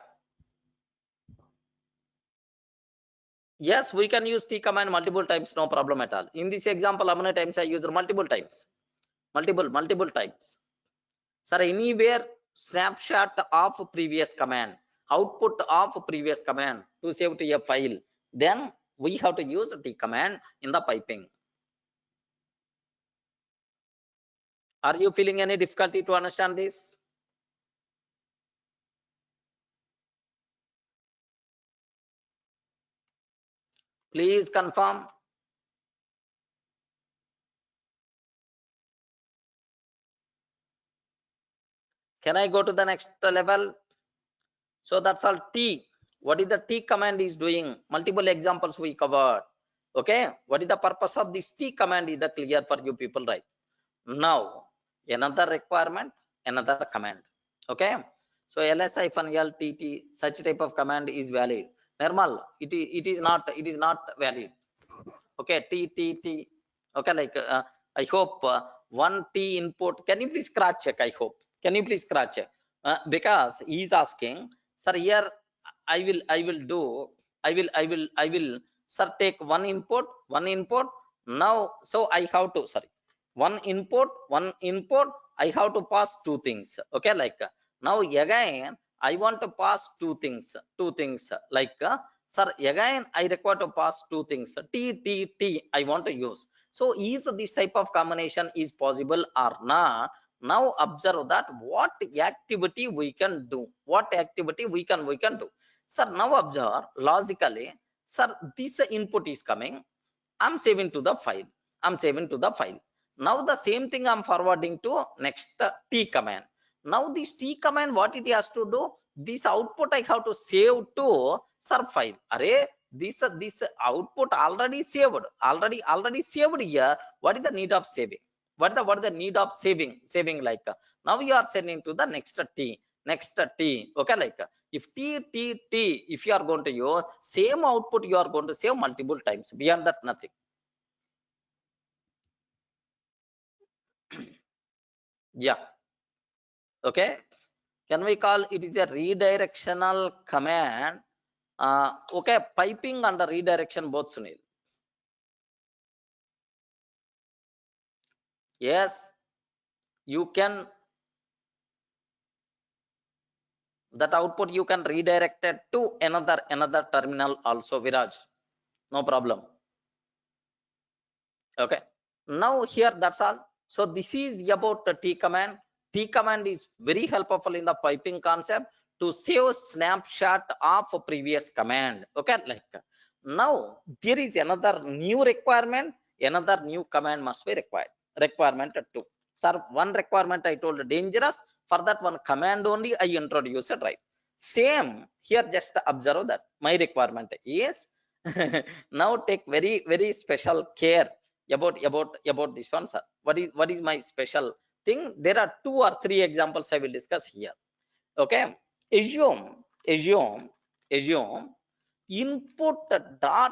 yes, we can use t command multiple times, no problem at all. In this example, how many times I used? Multiple times, multiple times. Sir, anywhere snapshot of previous command, output of previous command to save to a file, then we have to use t command in the piping. Are you feeling any difficulty to understand this? Please confirm. Can I go to the next level? So that's all T. What is the T command is doing? Multiple examples we covered. Okay. What is the purpose of this T command is the clear for you people, right? Now, another requirement, another command. Okay. So ls-ltt, such type of command is valid. Normal, it is not valid. Okay, t. Okay, like I hope one t input. Can you please cross check? I hope. Can you please cross check? Because he is asking, sir. Here I will do. I will. Sir, take one input. Now, so I have to. Sorry, one input. I have to pass two things. Okay, like now again I want to pass two things. Like. Sir, again I require to pass two things. T I want to use. So is this type of combination is possible or not? Now observe that what activity we can do. What activity we can do. Sir, now observe logically. Sir, this input is coming. I'm saving to the file. Now the same thing I'm forwarding to next T command. Now this T command, what it has to do? this output I have to save to sir file. Array, this output already saved here. What is the need of saving? What is the need of saving like now you are sending to the next t. Okay, like if t if you are going to use same output, you are going to save multiple times. Beyond that, nothing. Yeah. Okay, can we call it is a redirectional command? Okay, piping and the redirection both, Sunil. Yes, you can, that output you can redirect it to another terminal also, Viraj, no problem. Okay, now here that's all. So this is about the t command. T command is very helpful in the piping concept to save snapshot of a previous command. Okay, like now there is another new requirement, another new command must be required. Requirement 2, sir. One requirement I told dangerous, for that one command only I introduced, right? Same here, just observe that my requirement is now take very special care about this one, sir. What is my special thing? There are 2 or 3 examples I will discuss here. Okay, assume assume input.txt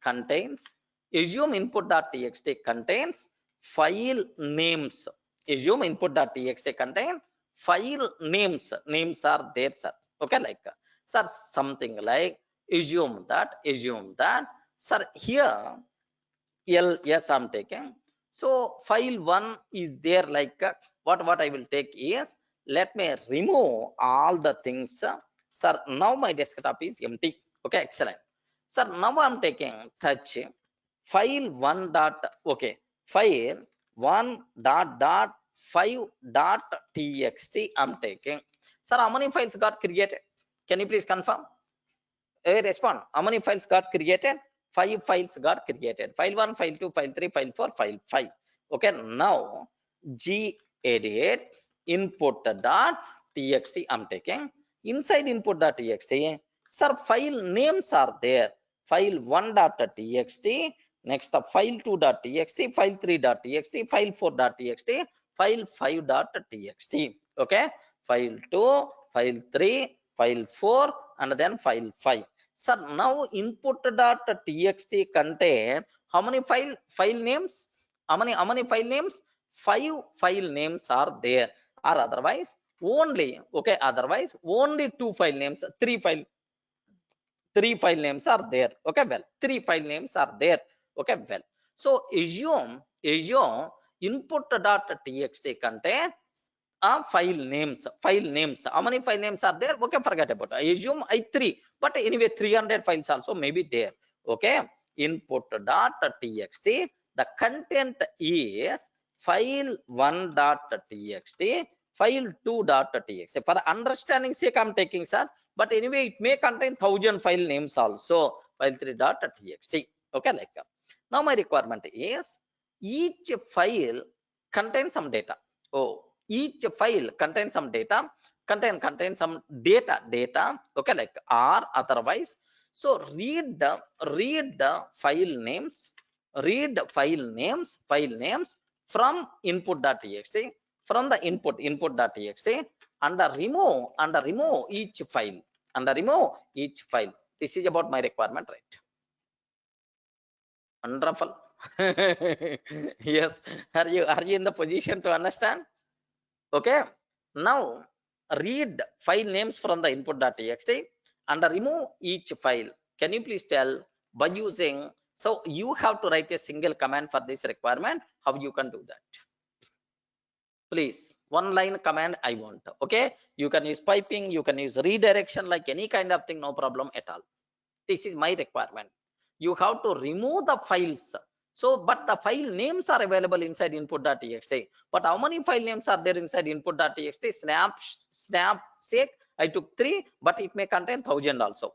contains, assume input.txt contains file names. Assume input.txt contain file names are there, sir. Okay, like sir, something like assume that sir here yes, I'm taking. So file 1 is there, like what I will take is, let me remove all the things, sir. Now my desktop is empty. Okay, excellent, sir. Now I'm taking touch file 1 dot, okay, file 1 dot 5 dot txt I'm taking. Sir, how many files got created? Can you please confirm? Respond. How many files got created? 5 files got created. File 1, file 2, file 3, file 4, file 5. Okay, now gedit input.txt I'm taking. Inside input.txt, sir, file names are there. File 1.txt, next file 2.txt, file 3.txt, file 4.txt, file 5.txt. Okay, file 2, file 3, file 4, and then file 5. Sir, now input.txt contain how many file names? How many file names? 5 file names are there, or otherwise only, okay, otherwise only 2 file names, 3 file names are there. Okay, well, 3 file names are there. Okay, well, so assume input.txt contain file names. How many file names are there? Okay, forget about it. I assume I3, but anyway 300 files also may be there. Okay, input.txt, the content is file 1.txt, file 2.txt. For understanding sake I'm taking, sir, but anyway it may contain 1000 file names also. File 3.txt. Okay, like now my requirement is each file contains some data. Oh, each file contains some data, contain some data. Okay, like, or otherwise, so read the file names from input.txt, from the input.txt, and remove each file, this is about my requirement, right? Wonderful. Yes, are you in the position to understand? Okay, now read file names from the input.txt and remove each file. Can you please tell by using, so you have to write a single command for this requirement, how you can do that? Please, one line command I want. Okay, you can use piping, you can use redirection, like any kind of thing, no problem at all. This is my requirement. You have to remove the files. So, but the file names are available inside input.txt. But how many file names are there inside input.txt? Snap sake, I took 3, but it may contain 1000 also.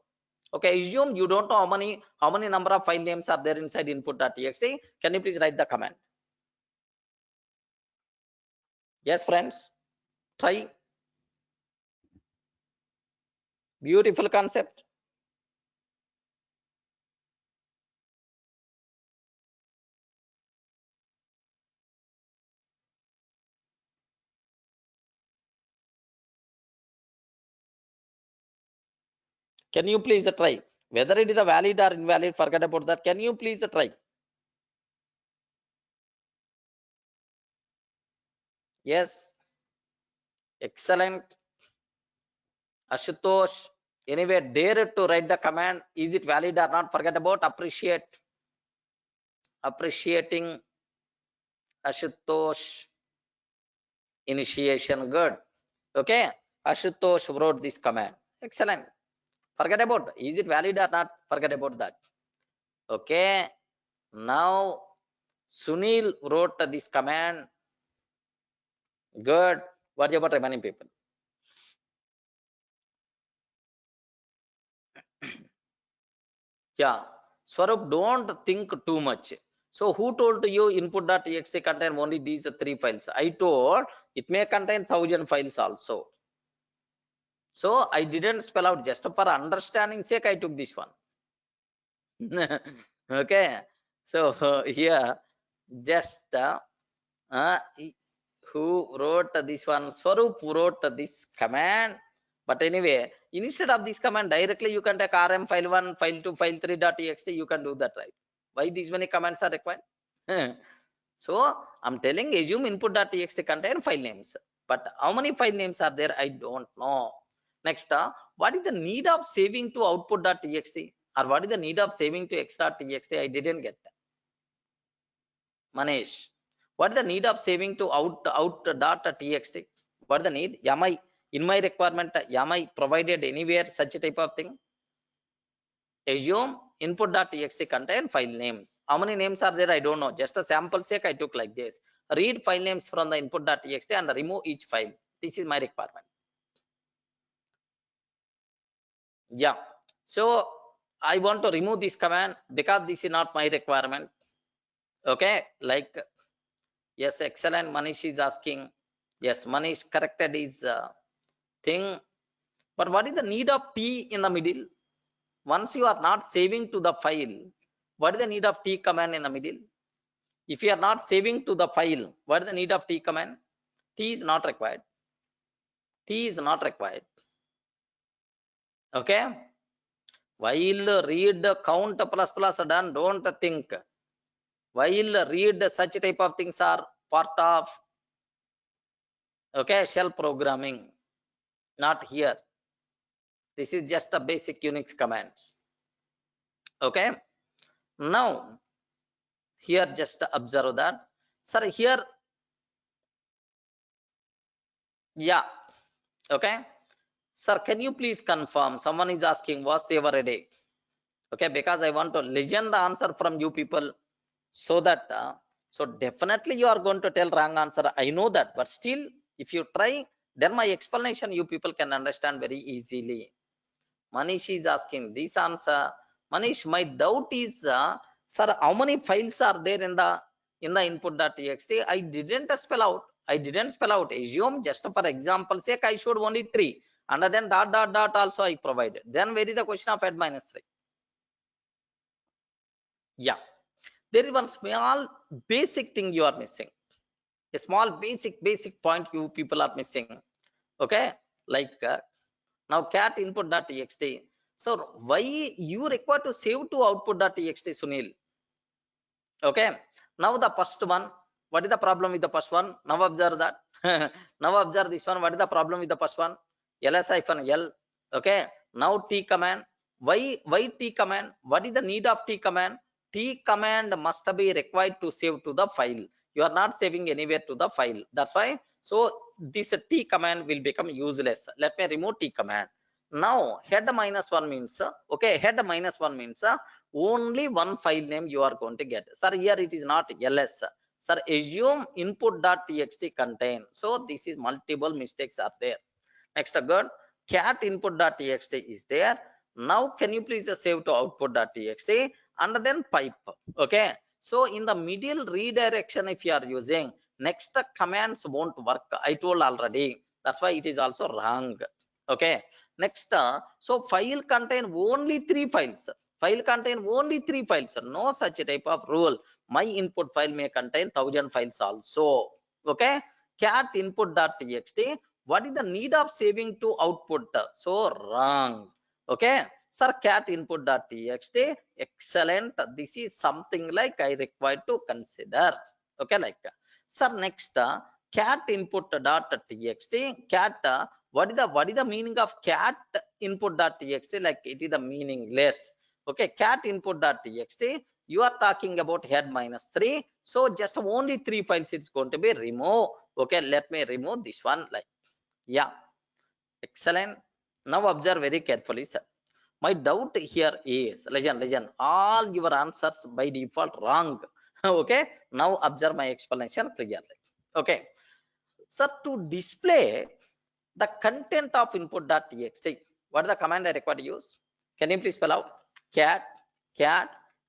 Okay, assume you don't know how many number of file names are there inside input.txt. Can you please write the command? Yes, friends, try. Beautiful concept. Can you please try? Whether it is a valid or invalid, forget about that. Can you please try? Yes. Excellent. Ashutosh. Anyway, dare to write the command. Is it valid or not? Forget about appreciate. Appreciating Ashutosh. Initiation. Good. Okay. Ashutosh wrote this command. Excellent. Forget about. Is it valid or not? Forget about that. Okay. Now Sunil wrote this command. Good. What about remaining people? Yeah. Swarup, don't think too much. So who told you input.txt contain only these three files? I told it may contain 1000 files also. So I didn't spell out, just for understanding sake I took this one. Okay. So here just who wrote this one? Swarup wrote this command. But anyway, instead of this command, directly you can take rm file1, file2, file3.txt. You can do that, right? Why these many commands are required? So I'm telling, assume input.txt contain file names. But how many file names are there? I don't know. Next, what is the need of saving to output.txt? Or what is the need of saving to x.txt? I didn't get that. Manish, what is the need of saving to out.txt? What is the need? Am I in my requirement? Am I provided anywhere such a type of thing? Assume input.txt contain file names. How many names are there? I don't know. Just a sample sake, I took like this. Read file names from the input.txt and remove each file. This is my requirement. Yeah. So I want to remove this command because this is not my requirement. Okay. Like, yes, excellent. Manish is asking. Yes, Manish corrected his thing. But what is the need of T in the middle? Once you are not saving to the file, what is the need of T command in the middle? If you are not saving to the file, what is the need of T command? T is not required. T is not required. Okay. While read count plus plus done, don't think. While read such type of things are part of, okay, shell programming. Not here. This is just a basic Unix commands. Okay. Now here just observe that. Sir, here, yeah. Okay. Sir, can you please confirm? Someone is asking, was they were ready? Okay, because I want to listen the answer from you people, so that so definitely you are going to tell wrong answer. I know that, but still, if you try, then my explanation you people can understand very easily. Manish is asking this answer. Manish, my doubt is, sir, how many files are there in the input.txt? I didn't spell out. I didn't spell out. Assume, just for example sake, I showed only 3. And then dot dot dot also I provided. Then where is the question of add -3? Yeah. There is one small basic thing you are missing. A small basic point you people are missing. Okay. Like now cat input.txt. So why you require to save to output.txt, Sunil? Okay. Now the first one, what is the problem with the first one? Now observe that. Now observe this one. What is the problem with the first one? ls-l. Okay. Now T command. Why T command? What is the need of T command? T command must be required to save to the file. You are not saving anywhere to the file. That's why. So this T command will become useless. Let me remove T command. Now head -1 means, okay, head -1 means only one file name you are going to get. Sir, here it is not ls. Sir, assume input.txt contain. So this is multiple mistakes are there. Next, good. Cat input.txt is there. Now can you please save to output.txt and then pipe? Okay. So in the middle redirection, if you are using, next commands won't work. I told already. That's why it is also wrong. Okay, next, so file contain only 3 files. File contain only 3 files. No such type of rule. My input file may contain 1,000 files also. Okay, cat input.txt. What is the need of saving to output? So wrong. Okay, sir, cat input.txt. Excellent. This is something like I require to consider. Okay, like, sir, next, cat input.txt. Cat, what is the meaning of cat input.txt? Like, it is the meaningless. Okay, cat input.txt, you are talking about head -3, so just only 3 files it's going to be removed. Okay, let me remove this one. Like, yeah, excellent. Now observe very carefully, sir. My doubt here is, legend, all your answers by default wrong. Okay, now observe my explanation clearly. Okay, so to display the content of input.txt, what is the command I require to use? Can you please spell out? Cat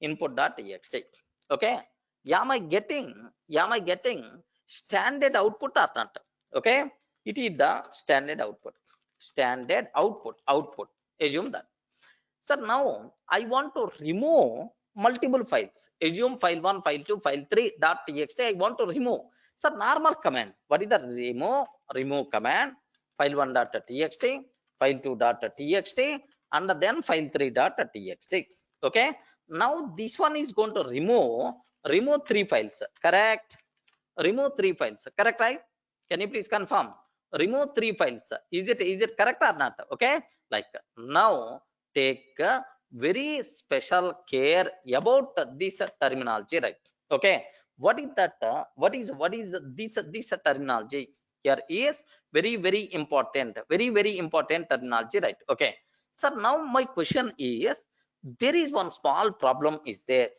input.txt. Okay, am I getting standard output or not? Okay, it is the standard output. Assume that. So now I want to remove multiple files. Assume file 1, file 2, file 3 .txt I want to remove. So normal command, what is the remove command? File 1.txt, file 2.txt, and then file 3.txt. Okay, now this one is going to remove 3 files, correct? Remove 3 files, correct, right? Can you please confirm? Remove 3 files. Is it correct or not? Okay, like, now take very special care about this terminology, right? Okay, what is that? What is this terminology? Here is very important, very important terminology, right? Okay, so now my question is, there is one small problem is there.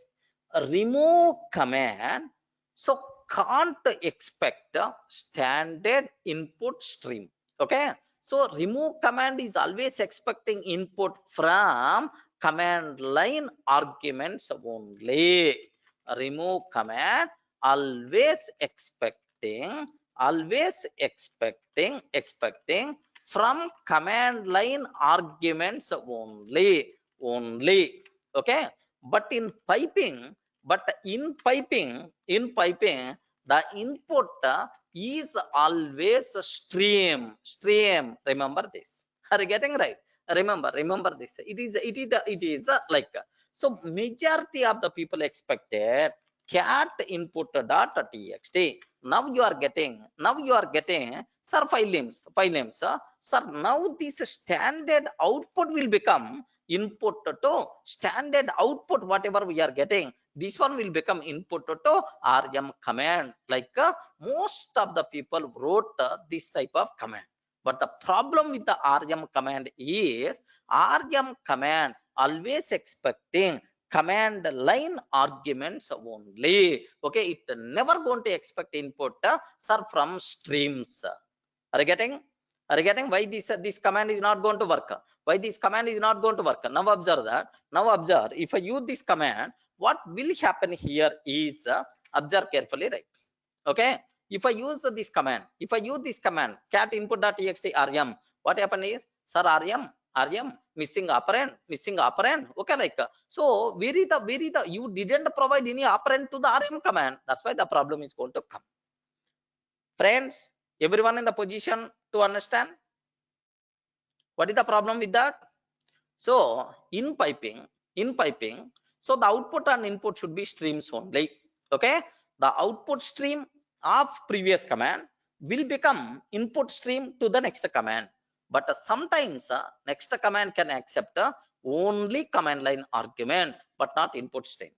Remove command, so can't expect a standard input stream. Okay, so remove command is always expecting input from command line arguments only. Remove command always expecting from command line arguments only. Okay, but in piping the input is always stream. Remember this. Are you getting right? Remember this. It is like, so majority of the people expected cat input dot txt. Now you are getting sir, file names, sir. Now this standard output will become input to standard output. Whatever we are getting, this one will become input to rm command. Like, most of the people wrote this type of command, but the problem with the rm command is rm command always expecting command line arguments only. Okay, it never going to expect input, sir, from streams. Are you getting? Why this command is not going to work? Why this command is not going to work? Now observe that. Now observe, if I use this command, what will happen here is, observe carefully, right? Okay, if I use this command, cat input.txt rm, what happen is, sir, rm missing operand. Okay, like, so where is the you didn't provide any operand to the rm command. That's why the problem is going to come. Friends, everyone in the position to understand what is the problem with that? So in piping, so the output and input should be streams only. Okay, the output stream of previous command will become input stream to the next command. But sometimes next command can accept only command line argument but not input stream.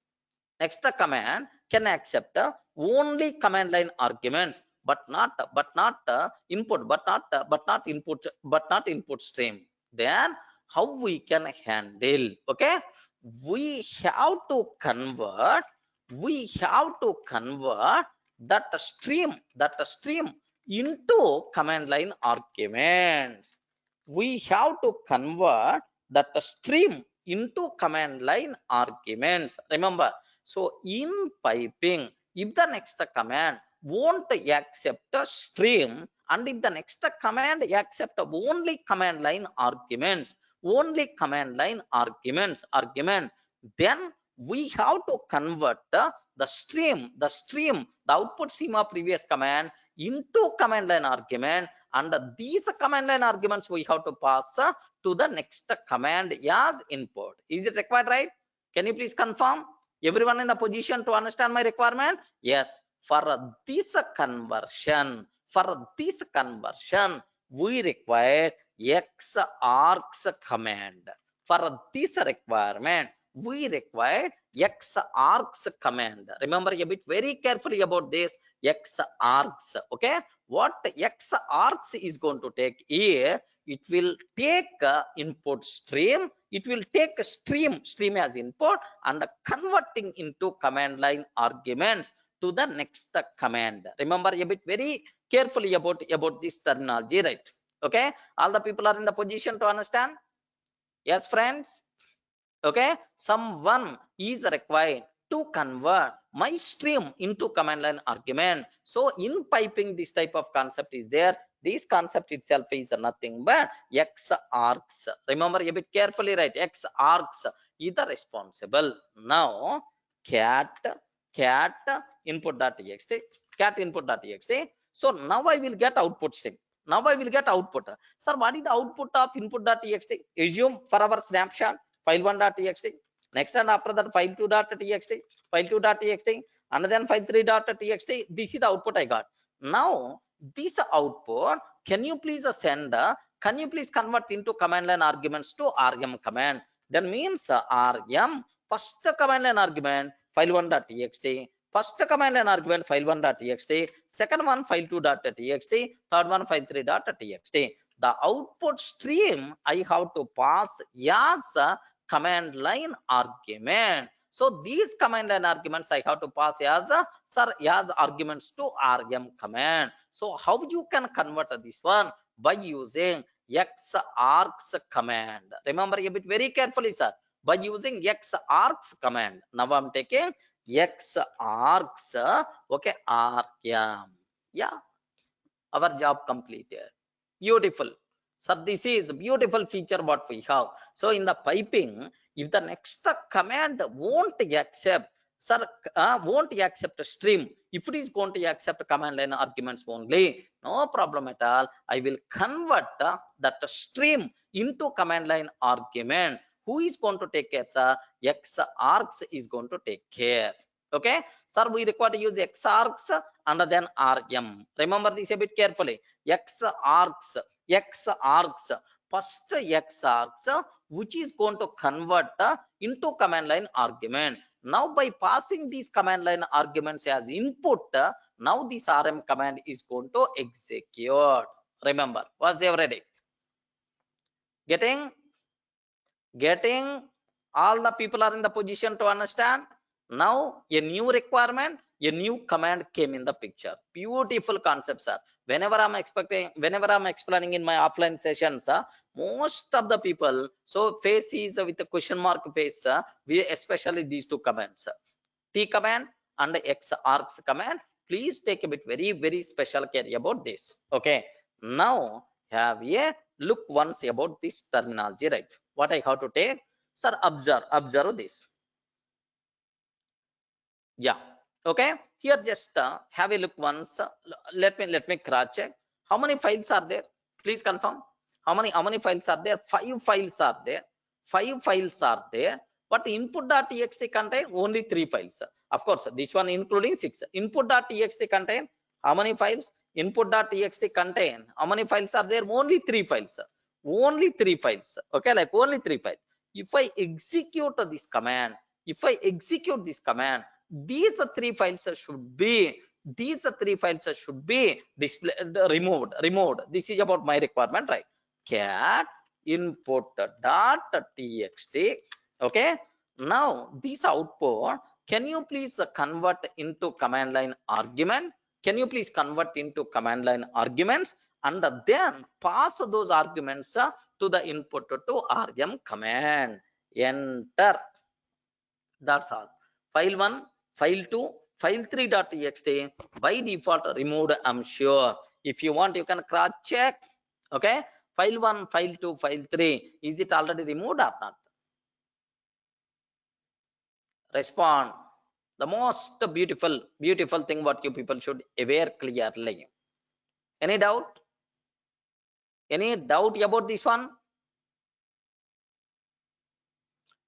Next command can accept only command line arguments but not input but not input stream. Then how we can handle? Okay, we have to convert that stream into command line arguments. We have to convert that stream into command line arguments. Remember, so in piping, if the next command won't accept a stream, and if the next command accept only command line arguments, only command line argument, then we have to convert the stream, the output stream of previous command into command line argument, and these command line arguments we have to pass to the next command as input. Is it required, right? Can you please confirm? Everyone in the position to understand my requirement? Yes. For this conversion, we require xargs command. For this requirement, we require xargs command. Remember a bit very carefully about this xargs. Okay, what xargs is going to take here? It will take input stream. It will take a stream as input and converting into command line arguments to the next command. Remember a bit very carefully about this terminology, right? Okay, all the people are in the position to understand? Yes, friends. Okay, someone is required to convert my stream into command line argument. So in piping, this type of concept is there. This concept itself is nothing but xargs. Remember a bit carefully, right? Xargs is the responsible. Now cat input.txt, so now I will get output stream. Now I will get output. Sir, what is the output of input.txt? Assume for our snapshot file1.txt, next and after that file2.txt, and then file3.txt. This is the output I got. Now this output, can you please send can you please convert into command line arguments to rm command? That means rm first command line argument file1.txt, first command line argument file1.txt, second one file2.txt, third one file3.txt. The output stream I have to pass as a command line argument. So these command line arguments I have to pass as arguments to rm command. So how you can convert this one? By using xargs command. Remember a bit very carefully, sir. By using xargs command. Now I'm taking xargs, okay, rm. Yeah, our job completed. Beautiful. So this is beautiful feature what we have. So in the piping, if the next command won't accept, sir, won't accept a stream, if it is going to accept command line arguments only, no problem at all. I will convert that stream into command line argument. Who is going to take care, sir? xargs is going to take care. Okay, sir, we require to use xargs and then rm. Remember this a bit carefully. xargs, first xargs, which is going to convert into command line argument. Now by passing these command line arguments as input, now this rm command is going to execute. Remember, was they ready? Getting all the people are in the position to understand? Now a new requirement, a new command came in the picture. Beautiful concept, sir. Whenever I'm explaining in my offline sessions, most of the people so face is with a question mark face, we especially these two commands, t command and xargs command. Please take a bit very special care about this. Okay, now have a look once about this terminology, right? What I have to take, sir, observe this. Yeah, okay, here just have a look once. Let me cross check how many files are there. Please confirm how many files are there. 5 files are there. 5 files are there, but input.txt contain only 3 files. Of course, this one including 6. Input.txt contain how many files? Input.txt contain how many files are there? Only 3 files. Only 3 files. Okay, like only 3 files. If I execute this command, these 3 files should be displayed, removed. This is about my requirement, right? Cat input.txt. Okay, now this output, can you please convert into command line argument? Can you please convert into command line arguments and then pass those arguments to the input to rm command? Enter. That's all. File 1, file 2, file3.txt by default removed, I'm sure. If you want, you can cross check. Okay, file1, file2, file3, is it already removed or not? Respond. The most beautiful thing what you people should aware clearly. Any doubt? Any doubt about this one?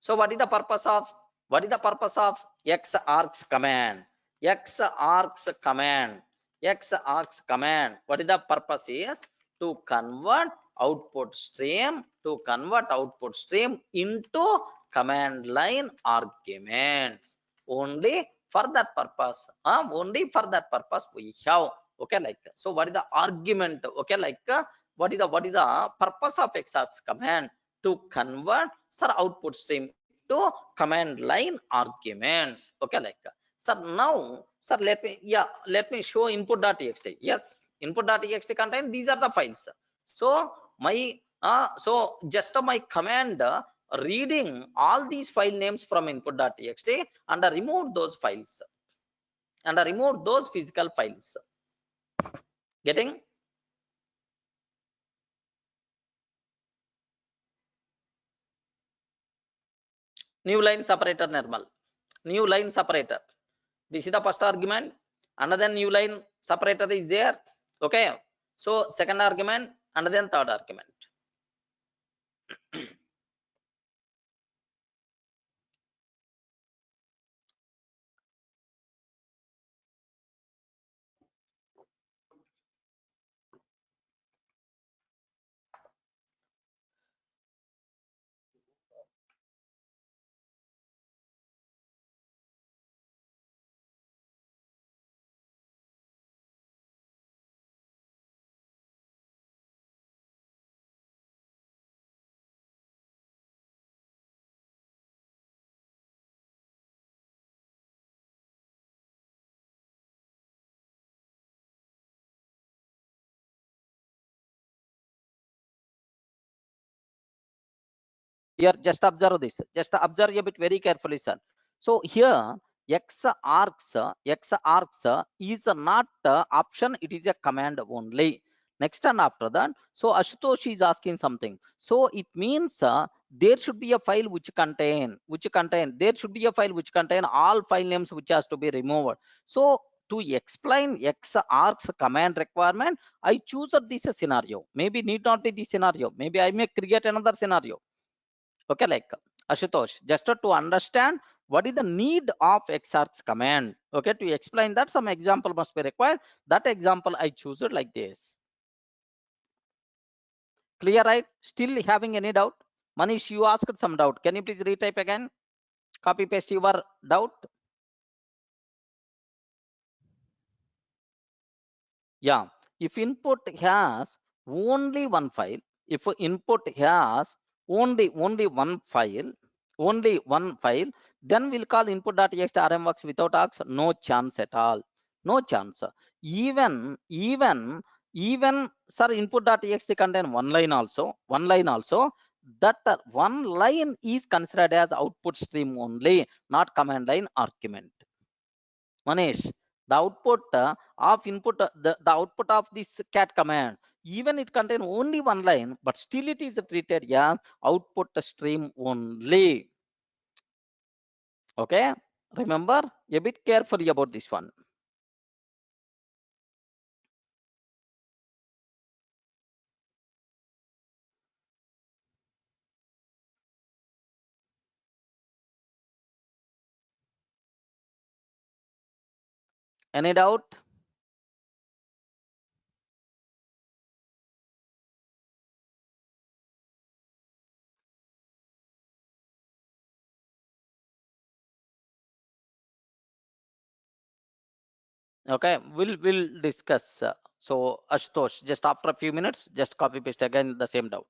So what is the purpose of xargs command? Xargs command. Xargs command. What is the purpose is to convert output stream into command line arguments. Only for that purpose. Only for that purpose we have. Okay, like so. What is the argument? Okay, like what is the purpose of xargs command? To convert output stream to command line arguments. Okay, like sir, now sir, let me show input.txt. Yes, input.txt contain these are the files. So my just my command reading all these file names from input.txt and remove those files and remove those physical files. Getting? New line separator normal. New line separator. This is the first argument. Another new line separator is there. Okay. So second argument and then third argument. Here, just observe this. Just observe a bit very carefully, sir. So here, xargs is not option. It is a command only. Next and after that, so Ashutosh is asking something. So it means there should be a file there should be a file which contain all file names which has to be removed. So to explain xargs command requirement, I choose this scenario. Maybe need not be this scenario. Maybe I may create another scenario. Okay, like Ashutosh, just to understand what is the need of xargs command. Okay, to explain that, some example must be required. That example I choose it like this. Clear, right? Still having any doubt? Manish, you asked some doubt. Can you please retype again? Copy paste your doubt. Yeah, if input has only one file, if input has only one file, then we'll call input.txt rmworks without args. No chance at all. No chance. Even sir, input.txt contain one line also. That one line is considered as output stream only, not command line argument. Manish, the output of input, the output of this cat command, even it contain only one line, but still it is treated as output stream only. Okay, remember a bit carefully about this one. Any doubt? Okay, we'll discuss. So Ashutosh, just after a few minutes, just copy paste again the same doubt.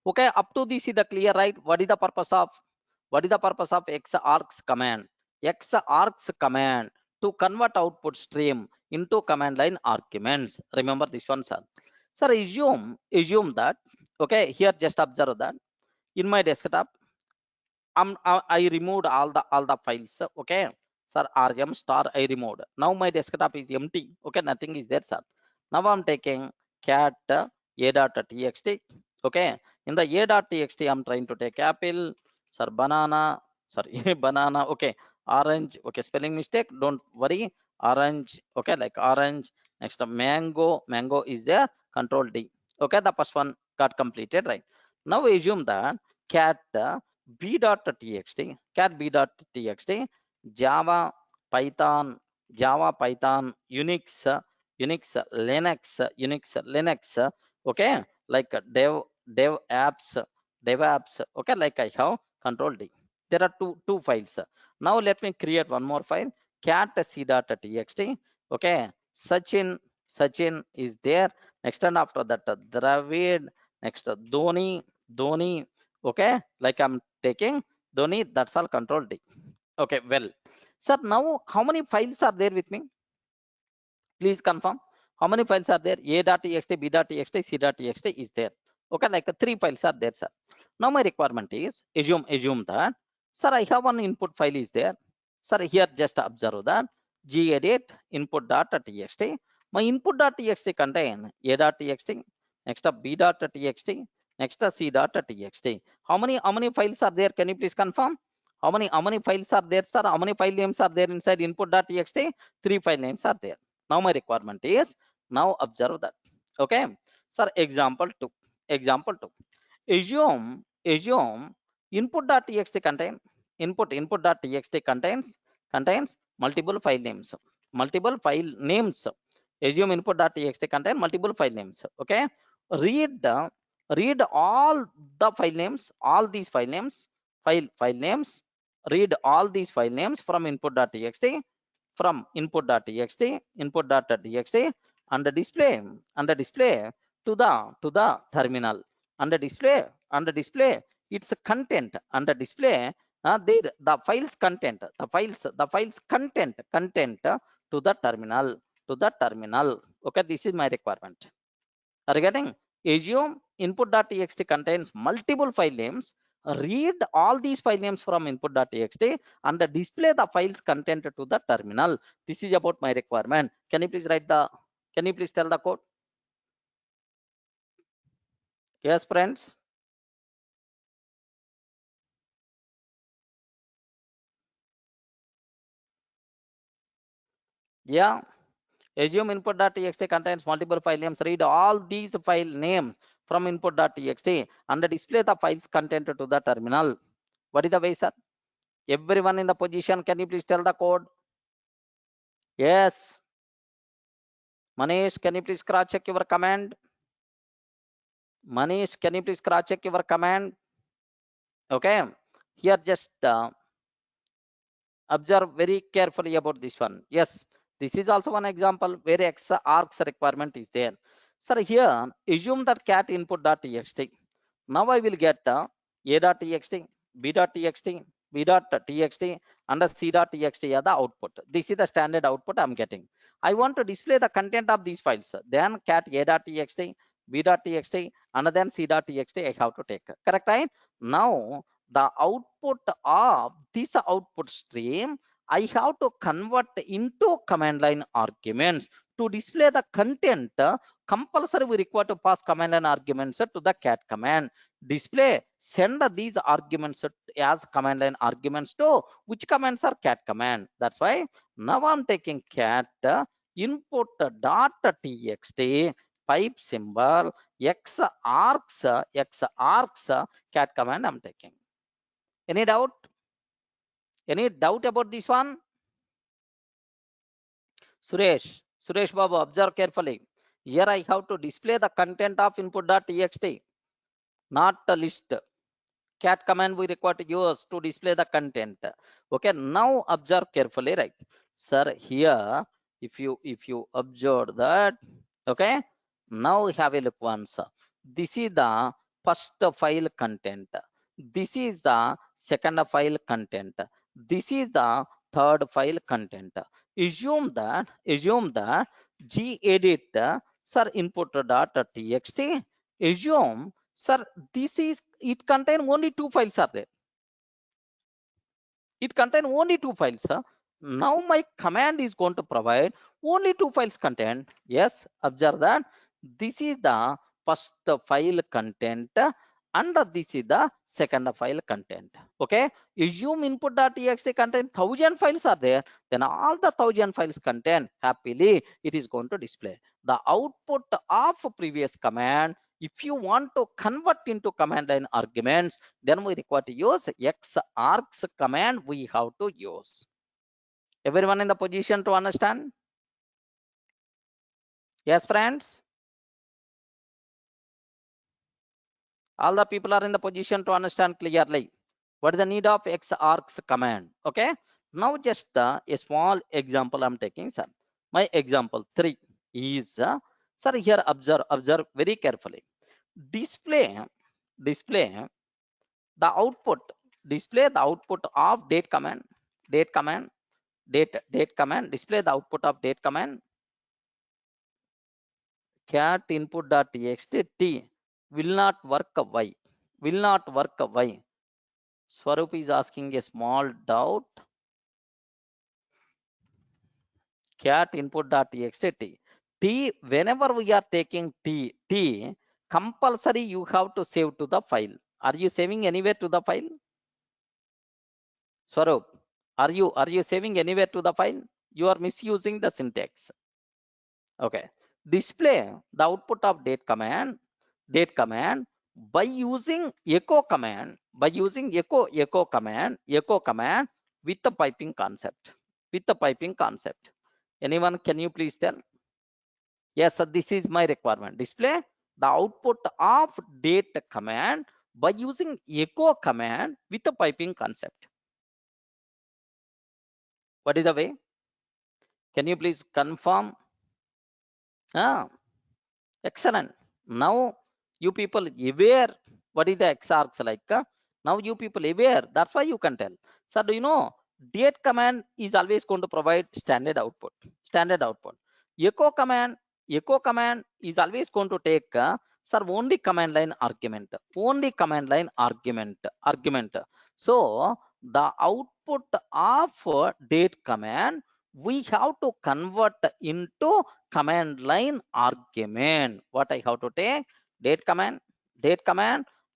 Okay, up to this is the clear, right? What is the purpose of xargs command? Xargs command to convert output stream into command line arguments. Remember this one, sir. Sir, assume that. Okay, here just observe that in my desktop, I removed all the files. Okay, sir, rm star I removed. Now my desktop is empty. Okay, nothing is there, sir. Now I'm taking cat a.txt. Okay, in the a.txt, I'm trying to take apple, sir, banana, sorry, banana. Okay, orange. Okay, spelling mistake. Don't worry. Orange. Okay, like orange. Next, mango. Mango is there. Control D. Okay, the first one got completed, right? Now assume that cat b.txt, cat b.txt, Java, Python, Java, Python, Unix, Unix, Linux, Unix, Linux. Okay, like dev apps, dev apps. Okay, like I have control D. There are two files. Now let me create one more file, cat c.txt. Okay, Sachin is there. Next, and after that Dravid. Next, Dhoni. Okay, like I'm taking Dhoni. That's all. Control D. Okay, well, sir, now how many files are there with me? Please confirm. How many files are there? A.txt, B.txt, C.txt is there. Okay, like three files are there, sir. Now my requirement is assume that, sir, I have one input file is there. Sir, here just observe that gedit input.txt. My input.txt contain A.txt, next up B.txt, next up C.txt. How many files are there? Can you please confirm? How many files are there, sir? How many file names are there inside input.txt? Three file names are there. Now my requirement is, now observe that. Okay, sir, example 2. Assume input.txt contains multiple file names. Assume input.txt contain multiple file names. Okay, read all the file names, all these file names. Read all these file names from input.txt, input.txt, and display to the terminal, and display its content, and display the files content to the terminal. Okay, this is my requirement. Are you getting? Assume input.txt contains multiple file names. Read all these file names from input.txt and display the files content to the terminal. This is about my requirement. Can you please tell the code? Yes, friends. Yeah. Assume input.txt contains multiple file names. Read all these file names from input.txt and display the files content to the terminal. What is the way, sir? Everyone in the position, can you please tell the code? Yes. Manish, can you please cross check your command? Manish, can you please cross check your command? Okay. Here just observe very carefully about this one. Yes, this is also one example where X args requirement is there. Sir, here assume that cat input.txt. Now I will get a.txt, b.txt, b.txt, and the c.txt are the output. This is the standard output I'm getting. I want to display the content of these files. Then cat a.txt, b.txt, and then c.txt I have to take. Correct, right? Now the output of this output stream I have to convert into command line arguments. To display the content, compulsory we require to pass command line arguments to the cat command. Display, send these arguments as command line arguments to which commands are cat command. That's why now I'm taking cat input dot txt pipe symbol x args cat command I'm taking. Any doubt? Any doubt about this one? Suresh Babu, observe carefully. Here I have to display the content of input.txt, not the list. Cat command we require to use to display the content. Okay, now observe carefully, right? Sir, here, if you observe that, okay, now have a look once. This is the first file content. This is the second file content. This is the third file content. Assume that gedit sir input.txt. Assume, sir, this is it contain only two files are there. It contain only two files. Now my command is going to provide only two files content. Yes, observe that this is the first file content and this is the second file content. Okay, assume input.txt contain 1000 files are there, then all the 1000 files content happily it is going to display the output of previous command. If you want to convert into command line arguments, then we require to use xargs command we have to use. Everyone in the position to understand? Yes, friends? All the people are in the position to understand clearly. What is the need of xargs command? Okay. Now just a small example I'm taking, sir. My example 3 is, sir, here observe very carefully. Display, display the output, display the output of date command, date command, date command, display the output of date command cat input.txt t will not work. Why? Will not work. Why? Swarup is asking a small doubt. Cat input.txt t, whenever we are taking t compulsory you have to save to the file. Are you saving anywhere to the file? Swarup, are you saving anywhere to the file? You are misusing the syntax. Okay, display the output of date command by using echo command, by using echo command with the piping concept, with the piping concept. Anyone, can you please tell? Yes, sir, this is my requirement. Display the output of date command by using echo command with the piping concept. What is the way? Can you please confirm? Ah, excellent. Now you people aware what is the xargs like? Now you people aware. That's why you can tell. So do you know date command is always going to provide standard output. Standard output. Echo command. Echo command is always going to take sir only command line argument. Only command line argument. Argument. So the output of date command we have to convert into command line argument. What I have to take? Date command,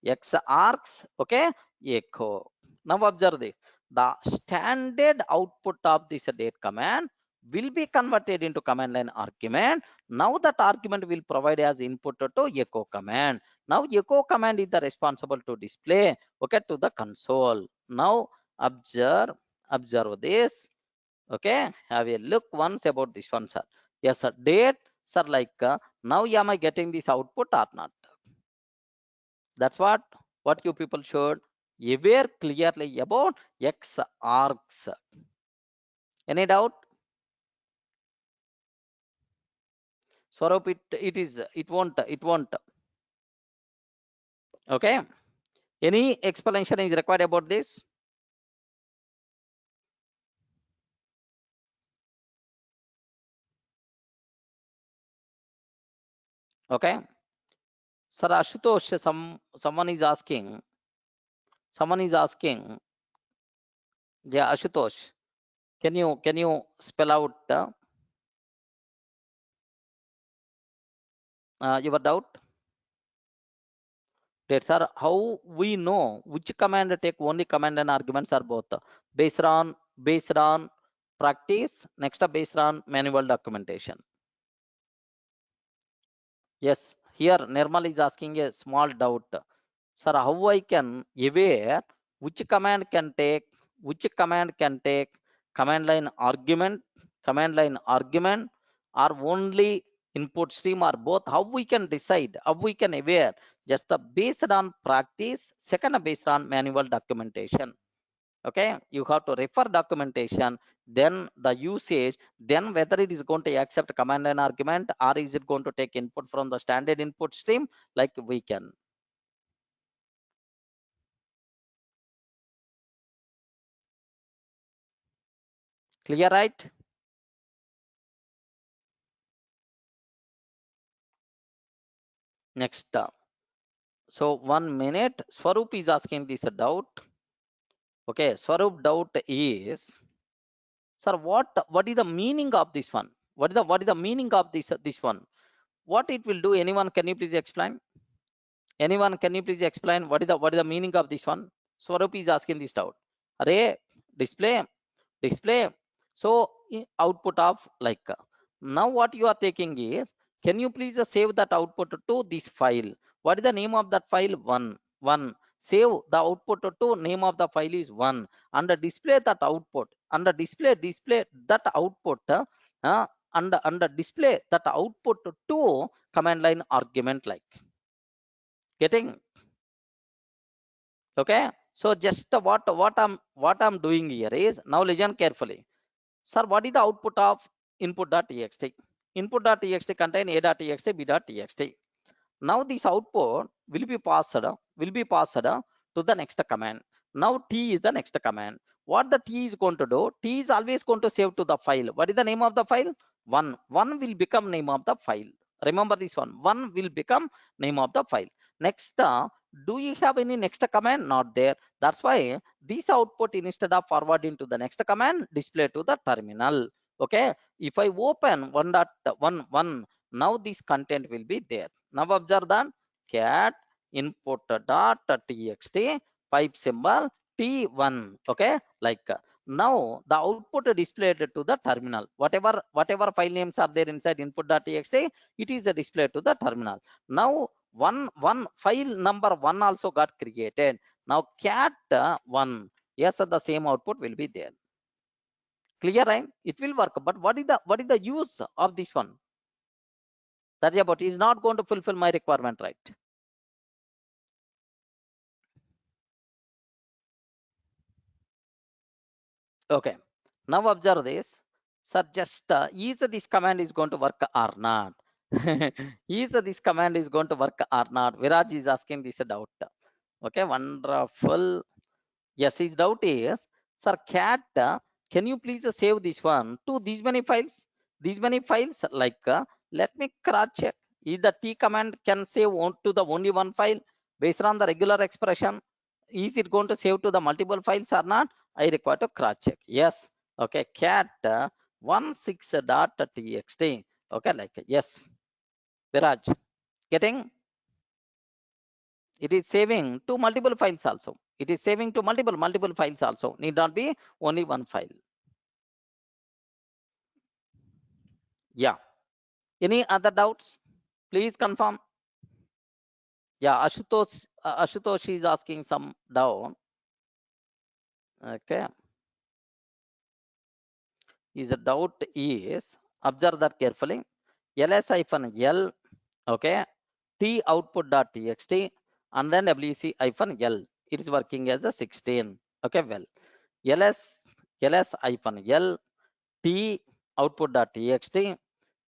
xargs, okay, echo. Now observe this. The standard output of this date command will be converted into command line argument. Now that argument will provide as input to echo command. Now echo command is the responsible to display, okay, to the console. Now observe this. Okay, have a look once about this one, sir. Yes, sir. Date, sir, like now am I getting this output or not? That's what you people should aware clearly about x args. Any doubt? Swarup, it won't. Okay. Any explanation is required about this? Okay. Sir Ashutosh, someone is asking. Someone is asking. Yeah, Ashutosh. Can you spell out your doubt? Great, sir. How we know which command take only command and arguments are both based on practice, next up based on manual documentation. Yes, here Nirmal is asking a small doubt. Sir, how I can aware which command can take command line argument, or only input stream, or both? How we can decide? How we can aware? Just based on practice, second based on manual documentation. Okay, you have to refer documentation, then the usage, then whether it is going to accept command line argument or is it going to take input from the standard input stream, like we can. Clear, right? Next, so 1 minute. Swarup is asking this doubt. Okay, Swarup doubt is, Sir, what is the meaning of this one? What is the meaning of this one? What it will do? Anyone, can you please explain? Anyone, can you please explain what is the meaning of this one? Swarup is asking this out. Array, display. So output of like now what you are taking is, can you please save that output to this file? What is the name of that file? One. Save the output to name of the file is one, and display that output, and display that output, and display that output to command line argument, like getting. Okay, so just what I'm doing here is, now listen carefully. Sir, what is the output of input.txt? Input.txt contain a.txt, b.txt. Now this output will be passed to the next command. Now t is the next command. What the t is going to do? T is always going to save to the file. What is the name of the file? One will become name of the file. Remember this one. One will become name of the file. Next, do you have any next command? Not there. That's why this output, instead of forwarding to the next command, display to the terminal. Okay. If I open 1.11, now this content will be there. Now observe that cat input.txt pipe symbol t1. Okay, like now the output displayed to the terminal. Whatever file names are there inside input.txt, it is displayed to the terminal. Now one file number one also got created. Now cat one, yes, the same output will be there. Clear, right? It will work. But what is the use of this one? That's about, is not going to fulfill my requirement, right? Okay, now observe this. Sir, just is this command is going to work or not? Is this command is going to work or not? Viraj is asking this doubt. Okay, wonderful. Yes, his doubt is, sir, cat, can you please save this one to these many files? These many files, like, let me cross check. Is the T command can save to the only one file based on the regular expression? Is it going to save to the multiple files or not? I require to cross check. Yes. Okay, cat 16.txt. Okay, like, yes. Viraj, getting? It is saving to multiple files also. It is saving to multiple files also. Need not be only one file. Yeah. Any other doubts? Please confirm. Yeah, Ashutosh is asking some doubt. Okay. His doubt is, observe that carefully. ls-l, okay, t output.txt, and then wc-l. It is working as a 16. Okay, well, ls-l t output.txt,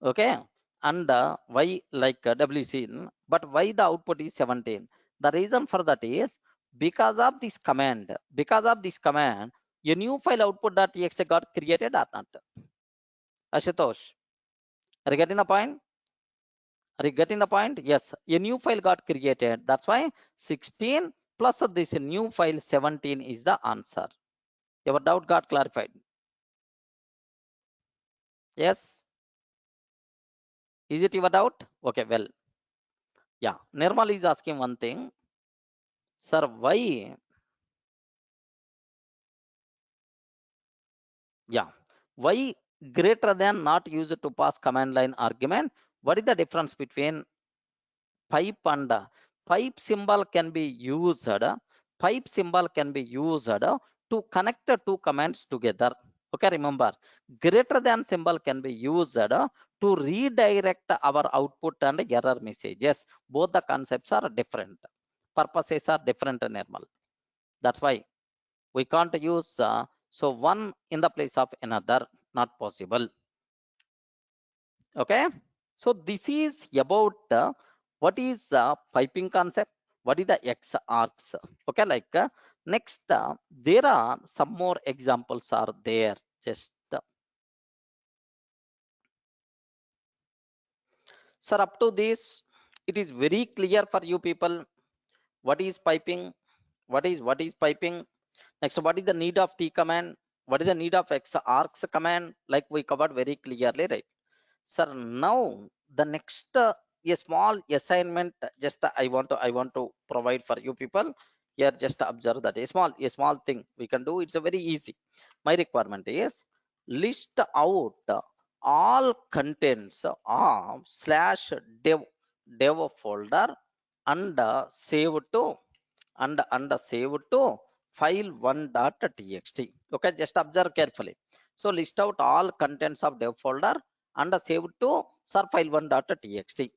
okay, and y like wc, but why the output is 17? The reason for that is, because of this command, a new file output.txt got created or not? Ashutosh, are you getting the point? Are you getting the point? Yes, a new file got created. That's why 16 plus of this new file 17 is the answer. Your doubt got clarified. Yes. Is it your doubt? Okay, well, yeah. Nirmal is asking one thing. Sir, why? Yeah. Why greater than not used to pass command line argument? What is the difference between pipe and pipe symbol can be used? Pipe symbol can be used to connect the two commands together. Okay, remember, greater than symbol can be used to redirect our output and error messages. Both the concepts are different. Purposes are different and normal. That's why we can't use so one in the place of another, not possible. Okay, so this is about what is piping concept, what is the x arcs. Okay, like next there are some more examples are there. Just sir, up to this it is very clear for you people what is piping, what is piping. Next, what is the need of t command, What is the need of X args command? Like we covered very clearly, right? Sir, now the next a small assignment just I want to provide for you people here. Just observe that a small thing we can do. It's a very easy. My requirement is list out all contents of slash dev folder and save to and save to file1.txt. Okay, just observe carefully. So list out all contents of dev folder and save to sar file1.txt.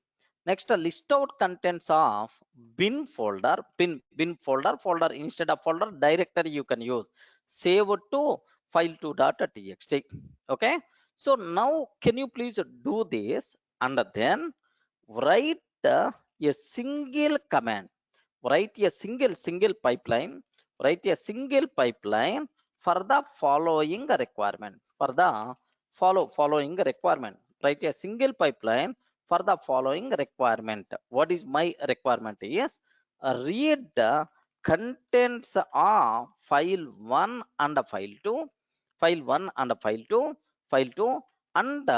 Next, list out contents of bin folder, bin folder instead of folder directory you can use. Save to file2.txt. Okay. So now can you please do this and then write a single command, write a single pipeline, write a single pipeline for the following requirement, for the following requirement. Write a single pipeline for the following requirement. What is my requirement is read the contents of file 1 and file 2, file 1 and file 2, file 2 and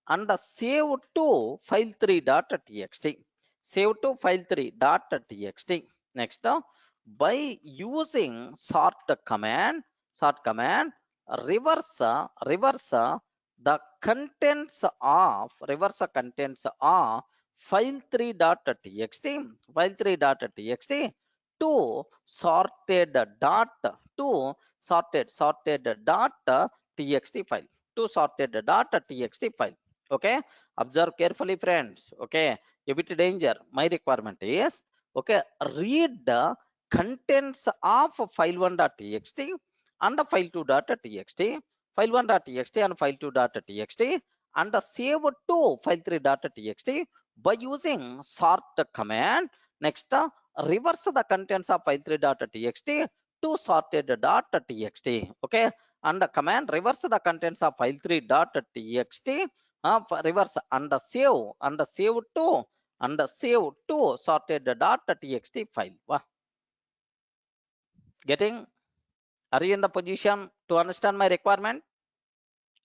and save to file3.txt, save to file3.txt. Next, by using sort command, reverse the contents of file3.txt, file3.txt to sorted dot to sorted dot txt file, to sorted dot txt file. Okay, observe carefully, friends. Okay, a bit danger. My requirement is, okay, read the contents of file1.txt and the file2.txt, file1.txt and file2.txt and save to file3.txt by using sort command. Next, reverse the contents of file3.txt to sorted.txt. Okay, and the command reverse the contents of file3.txt, reverse and save to sorted.txt file. Wow. Getting, are you in the position to understand my requirement?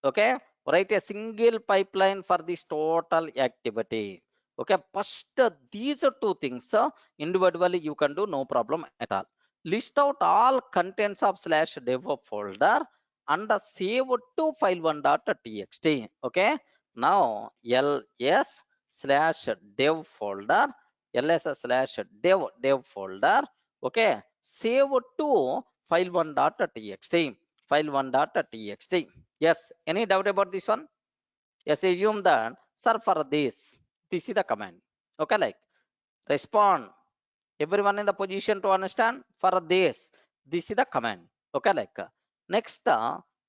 Okay, write a single pipeline for this total activity. Okay, first these are two things individually you can do, no problem at all. List out all contents of slash dev folder and save to file1.txt. Okay, now ls slash dev folder, ls slash dev folder. Okay, save to file1.txt, file1.txt. Yes, any doubt about this one? Yes, assume that, sir, for this is the command. Okay, like respond. Everyone in the position to understand? For this is the command. Okay, like next,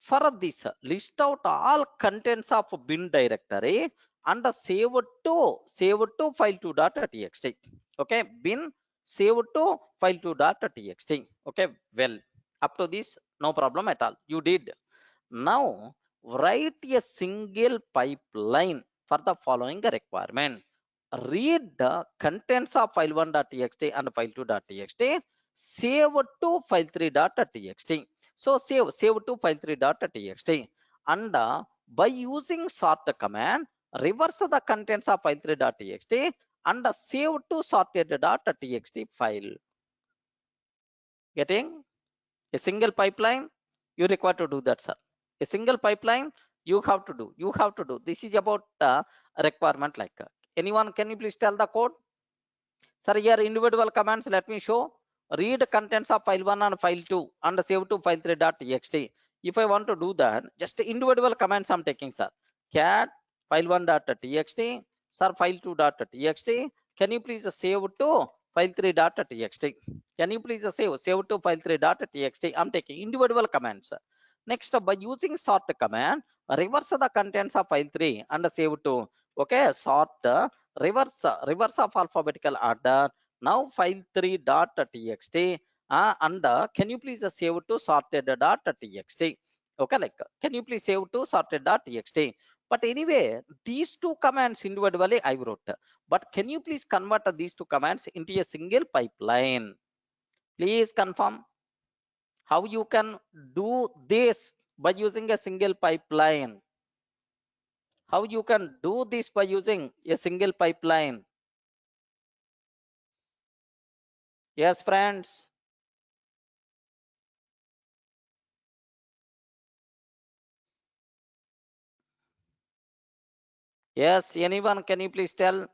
for this, list out all contents of bin directory and save to file2.txt. Okay, bin save to file2.txt. Okay, well, up to this, no problem at all. You did. Now, write a single pipeline for the following requirement. Read the contents of file1.txt and file2.txt, save to file3.txt. So save to file3.txt and by using sort command, reverse the contents of file3.txt and save to sorted.txt file. Getting? A single pipeline, you require to do that, sir. A single pipeline you have to do. This is about requirement. Like anyone, can you please tell the code? Sir, here individual commands, let me show. Read contents of file 1 and file 2 and save to file3.txt. If I want to do that, just individual commands I'm taking, sir. Cat file1.txt, sir, file2.txt. Can you please save to file3.txt? Can you please save to file3.txt? I'm taking individual commands. Next, by using sort command, reverse the contents of file 3 and save to. Okay, sort reverse of alphabetical order. Now file3.txt and can you please save to sorted.txt. Okay, like can you please save to sorted.txt? But anyway, these two commands individually I wrote, but can you please convert these two commands into a single pipeline? Please confirm how you can do this. by using a single pipeline. How you can do this by using a single pipeline? Yes, friends. Yes, anyone, can you please tell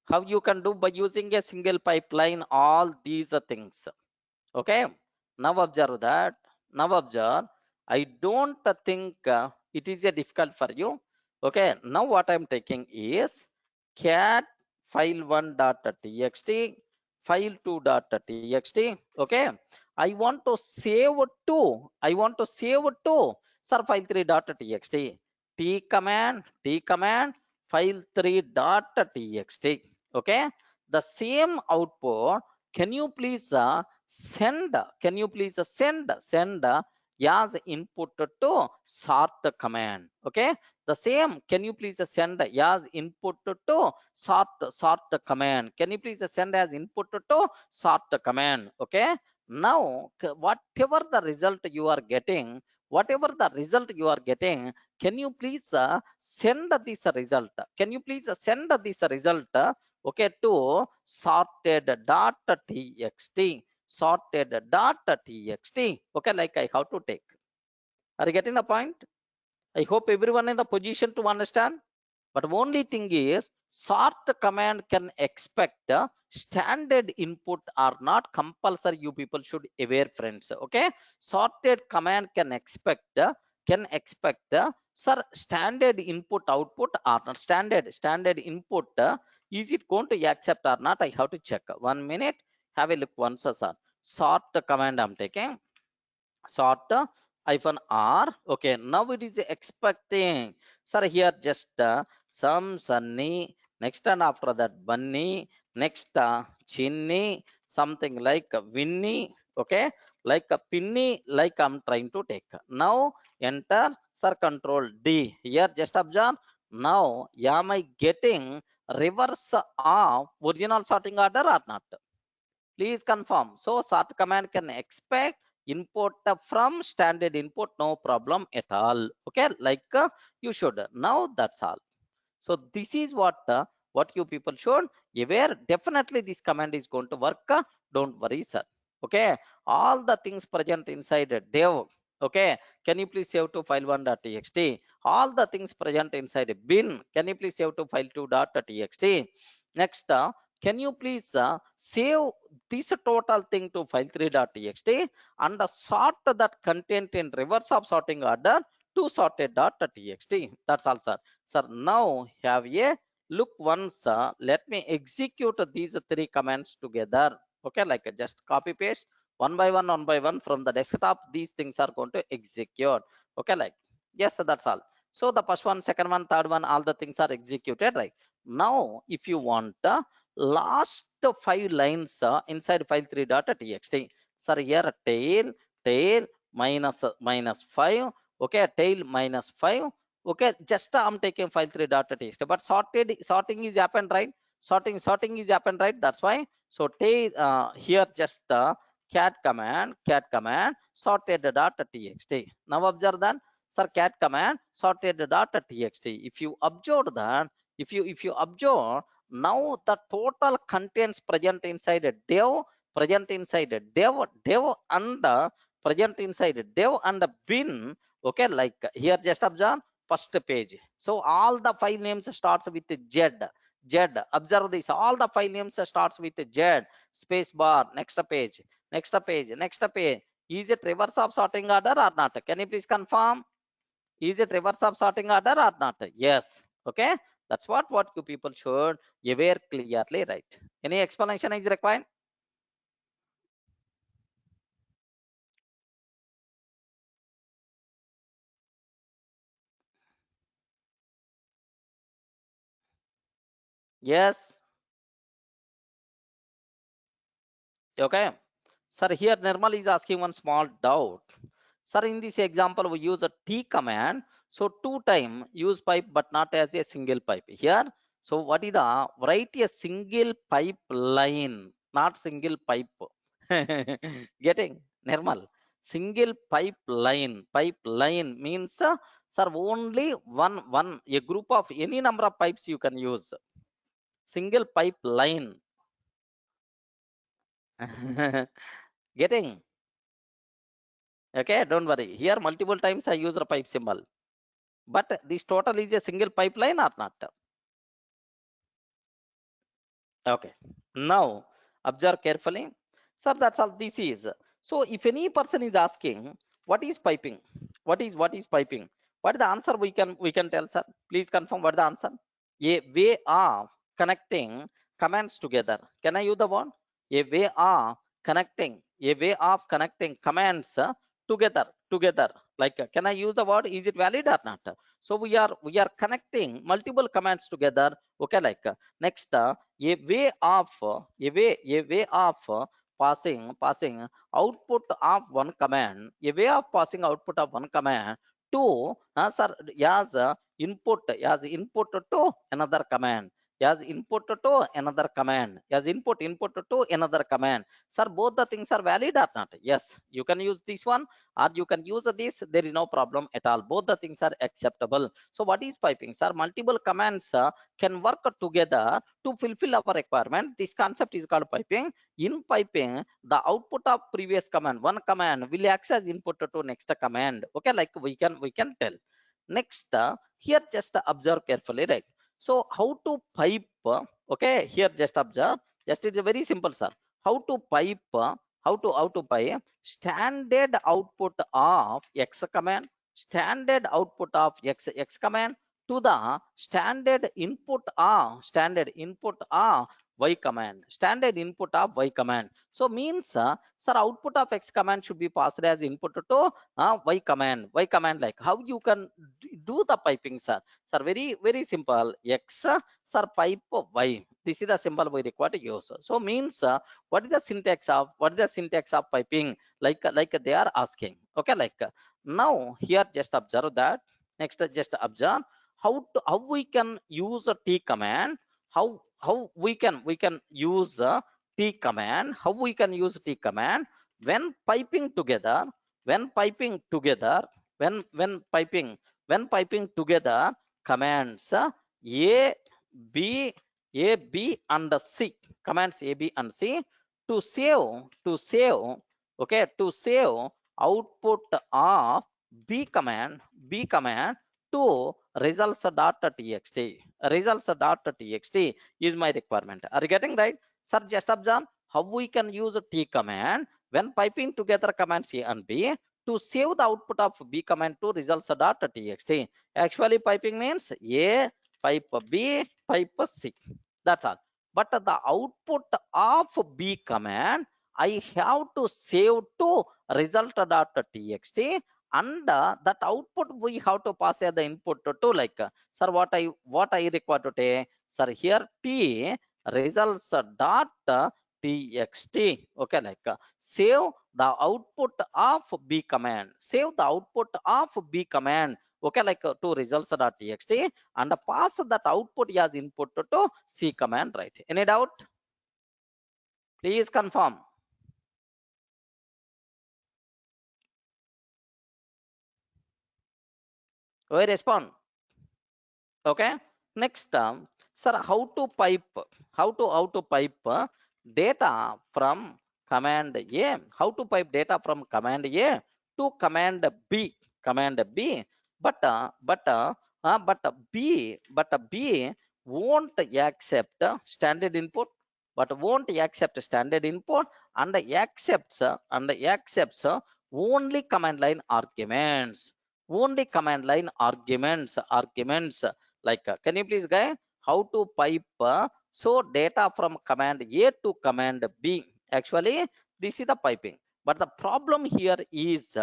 how you can do by using a single pipeline all these things? Okay, now observe that. Now observe, I don't think it is a difficult for you. Okay, now what I'm taking is cat file1.txt, file2.txt. Okay, I want to save to, I want to save to, sir, file3.txt. T command, file3.txt. Okay, the same output. Can you please send, can you please send as input to sort command? Okay, the same, can you please send as input to sort command? Can you please send as input to sort command? Okay, now whatever the result you are getting, whatever the result you are getting, can you please send this result? Can you please send this result, okay, to sorted.txt, sorted.txt. Okay, like I have to take. Are you getting the point? I hope everyone in the position to understand. But only thing is, sort command can expect standard input are not compulsory. You people should aware, friends. Okay, sorted command can expect sir, standard input output or not, standard input. Is it going to accept or not? I have to check. 1 minute. Have a look once, sir. Sort command I'm taking. Sort hyphen r. Okay, now it is expecting, sir, here just some Sunny, next and after that Bunny, next Chinny, something like Winnie. Okay, like a Pinny, like I'm trying to take. Now enter, sir, control D. Here just observe. Now am I getting reverse of original sorting order or not? Please confirm. So sort command can expect input from standard input, no problem at all. Okay, like you should. Now that's all. So this is what you people should aware. Definitely this command is going to work. Don't worry, sir. Okay, all the things present inside dev. Okay, can you please save to file1.txt? All the things present inside bin, can you please save to file2.txt? Next, can you please save this total thing to file3.txt and sort that content in reverse of sorting order to sorted.txt. That's all, sir. Sir, now have a look once. Let me execute these three commands together. Okay, like just copy paste one by one from the desktop. These things are going to execute. Okay, like yes, that's all. So the first one, second one, third one, all the things are executed, right? Now, if you want last 5 lines inside file3.txt, sir, here tail minus 5. Okay, tail minus 5. Okay, just I'm taking file3.txt, but sorting is happened, right? Sorting is happened, right? That's why. So tail here just cat command sorted.txt. Now observe that, sir, cat command sorted.txt. If you observe that, if you observe, now the total contents present inside a dev and present inside dev and bin. Okay, like here just observe first page. So all the file names starts with z. Observe this, all the file names starts with z, space bar, next page, next page. Is it reverse of sorting order or not? Can you please confirm? Is it reverse of sorting order or not? Yes. Okay, that's what you people should aware clearly, right? Any explanation is required? Yes. Okay, sir, here Nirmal is asking one small doubt. Sir, in this example we use a T command, so two time use pipe but not as a single pipe here. So what is the write a single pipe line, not single pipe? Getting Nirmal, Single pipeline means sir, only one a group of any number of pipes you can use. Single pipeline. Getting? Okay, don't worry, here multiple times I use a pipe symbol, but this total is a single pipeline or not? Okay, now observe carefully. Sir, that's all this is. So if any person is asking what is piping, what is piping, what is the answer we can tell, sir? Please confirm what is the answer. A way of connecting commands together. Can I use the word? A way of connecting commands together. Like can I use the word? Is it valid or not? So we are connecting multiple commands together. Okay, like next a way of passing output of one command, a way of passing output of one command to sir, as input to another command, as input to another command. Sir, both the things are valid or not? Yes, you can use this one or you can use this. There is no problem at all, both the things are acceptable. So what is piping, sir? Multiple commands can work together to fulfill our requirement. This concept is called piping. In piping, the output of previous command, one command will act as input to next command. Okay, like we can tell. Next, here just observe carefully, right? So how to pipe? Okay, here just observe. Just it's a very simple, sir. How to pipe? How to pipe? Standard output of X command. Standard output of X command to the standard input of Y command. Standard input of Y command. So means, sir, output of X command should be passed as input to Y command. Y command, like how you can do the piping, sir? Sir, very very simple. X, sir, pipe Y. This is the symbol we require to use. So means, what is the syntax of piping? Like they are asking. Okay, like now here just observe that. Next, just observe how we can use a T command. How we can use a T command. How we can use T command when piping together. When piping together. When piping together commands A, B, A, B and C. Commands A, B and C to save. Okay, to save output of B command to results.txt. Results.txt is my requirement. Are you getting right? Sir, just observe how we can use a T command when piping together commands A and B to save the output of B command to results.txt. Actually, piping means A, pipe B, pipe C. That's all. But the output of B command, I have to save to result.txt, and that output we have to pass as the input to, like sir, what I require to take, sir, here T results dot txt. Okay, like save the output of B command. Save the output of B command. Okay, like to results.txt, and pass that output as input to C command, right? Any doubt? Please confirm. We respond. Okay, next, sir, how to pipe data from command A. How to pipe data from command A to command B. But B won't accept standard input, and accepts only command line arguments. Like can you please guide how to pipe so data from command A to command B? Actually, this is the piping, but the problem here is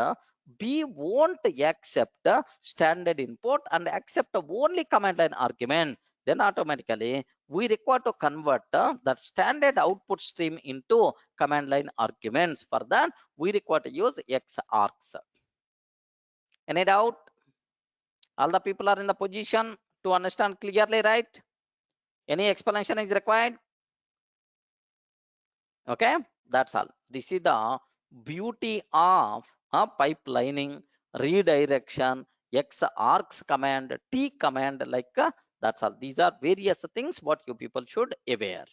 B won't accept standard input and accept only command line argument. Then automatically we require to convert that standard output stream into command line arguments. For that, we require to use X arcs. Any doubt? All the people are in the position to understand clearly, right? Any explanation is required? Okay, that's all. This is the beauty of pipelining, redirection, X arcs command, T command, like that's all. These are various things what you people should aware.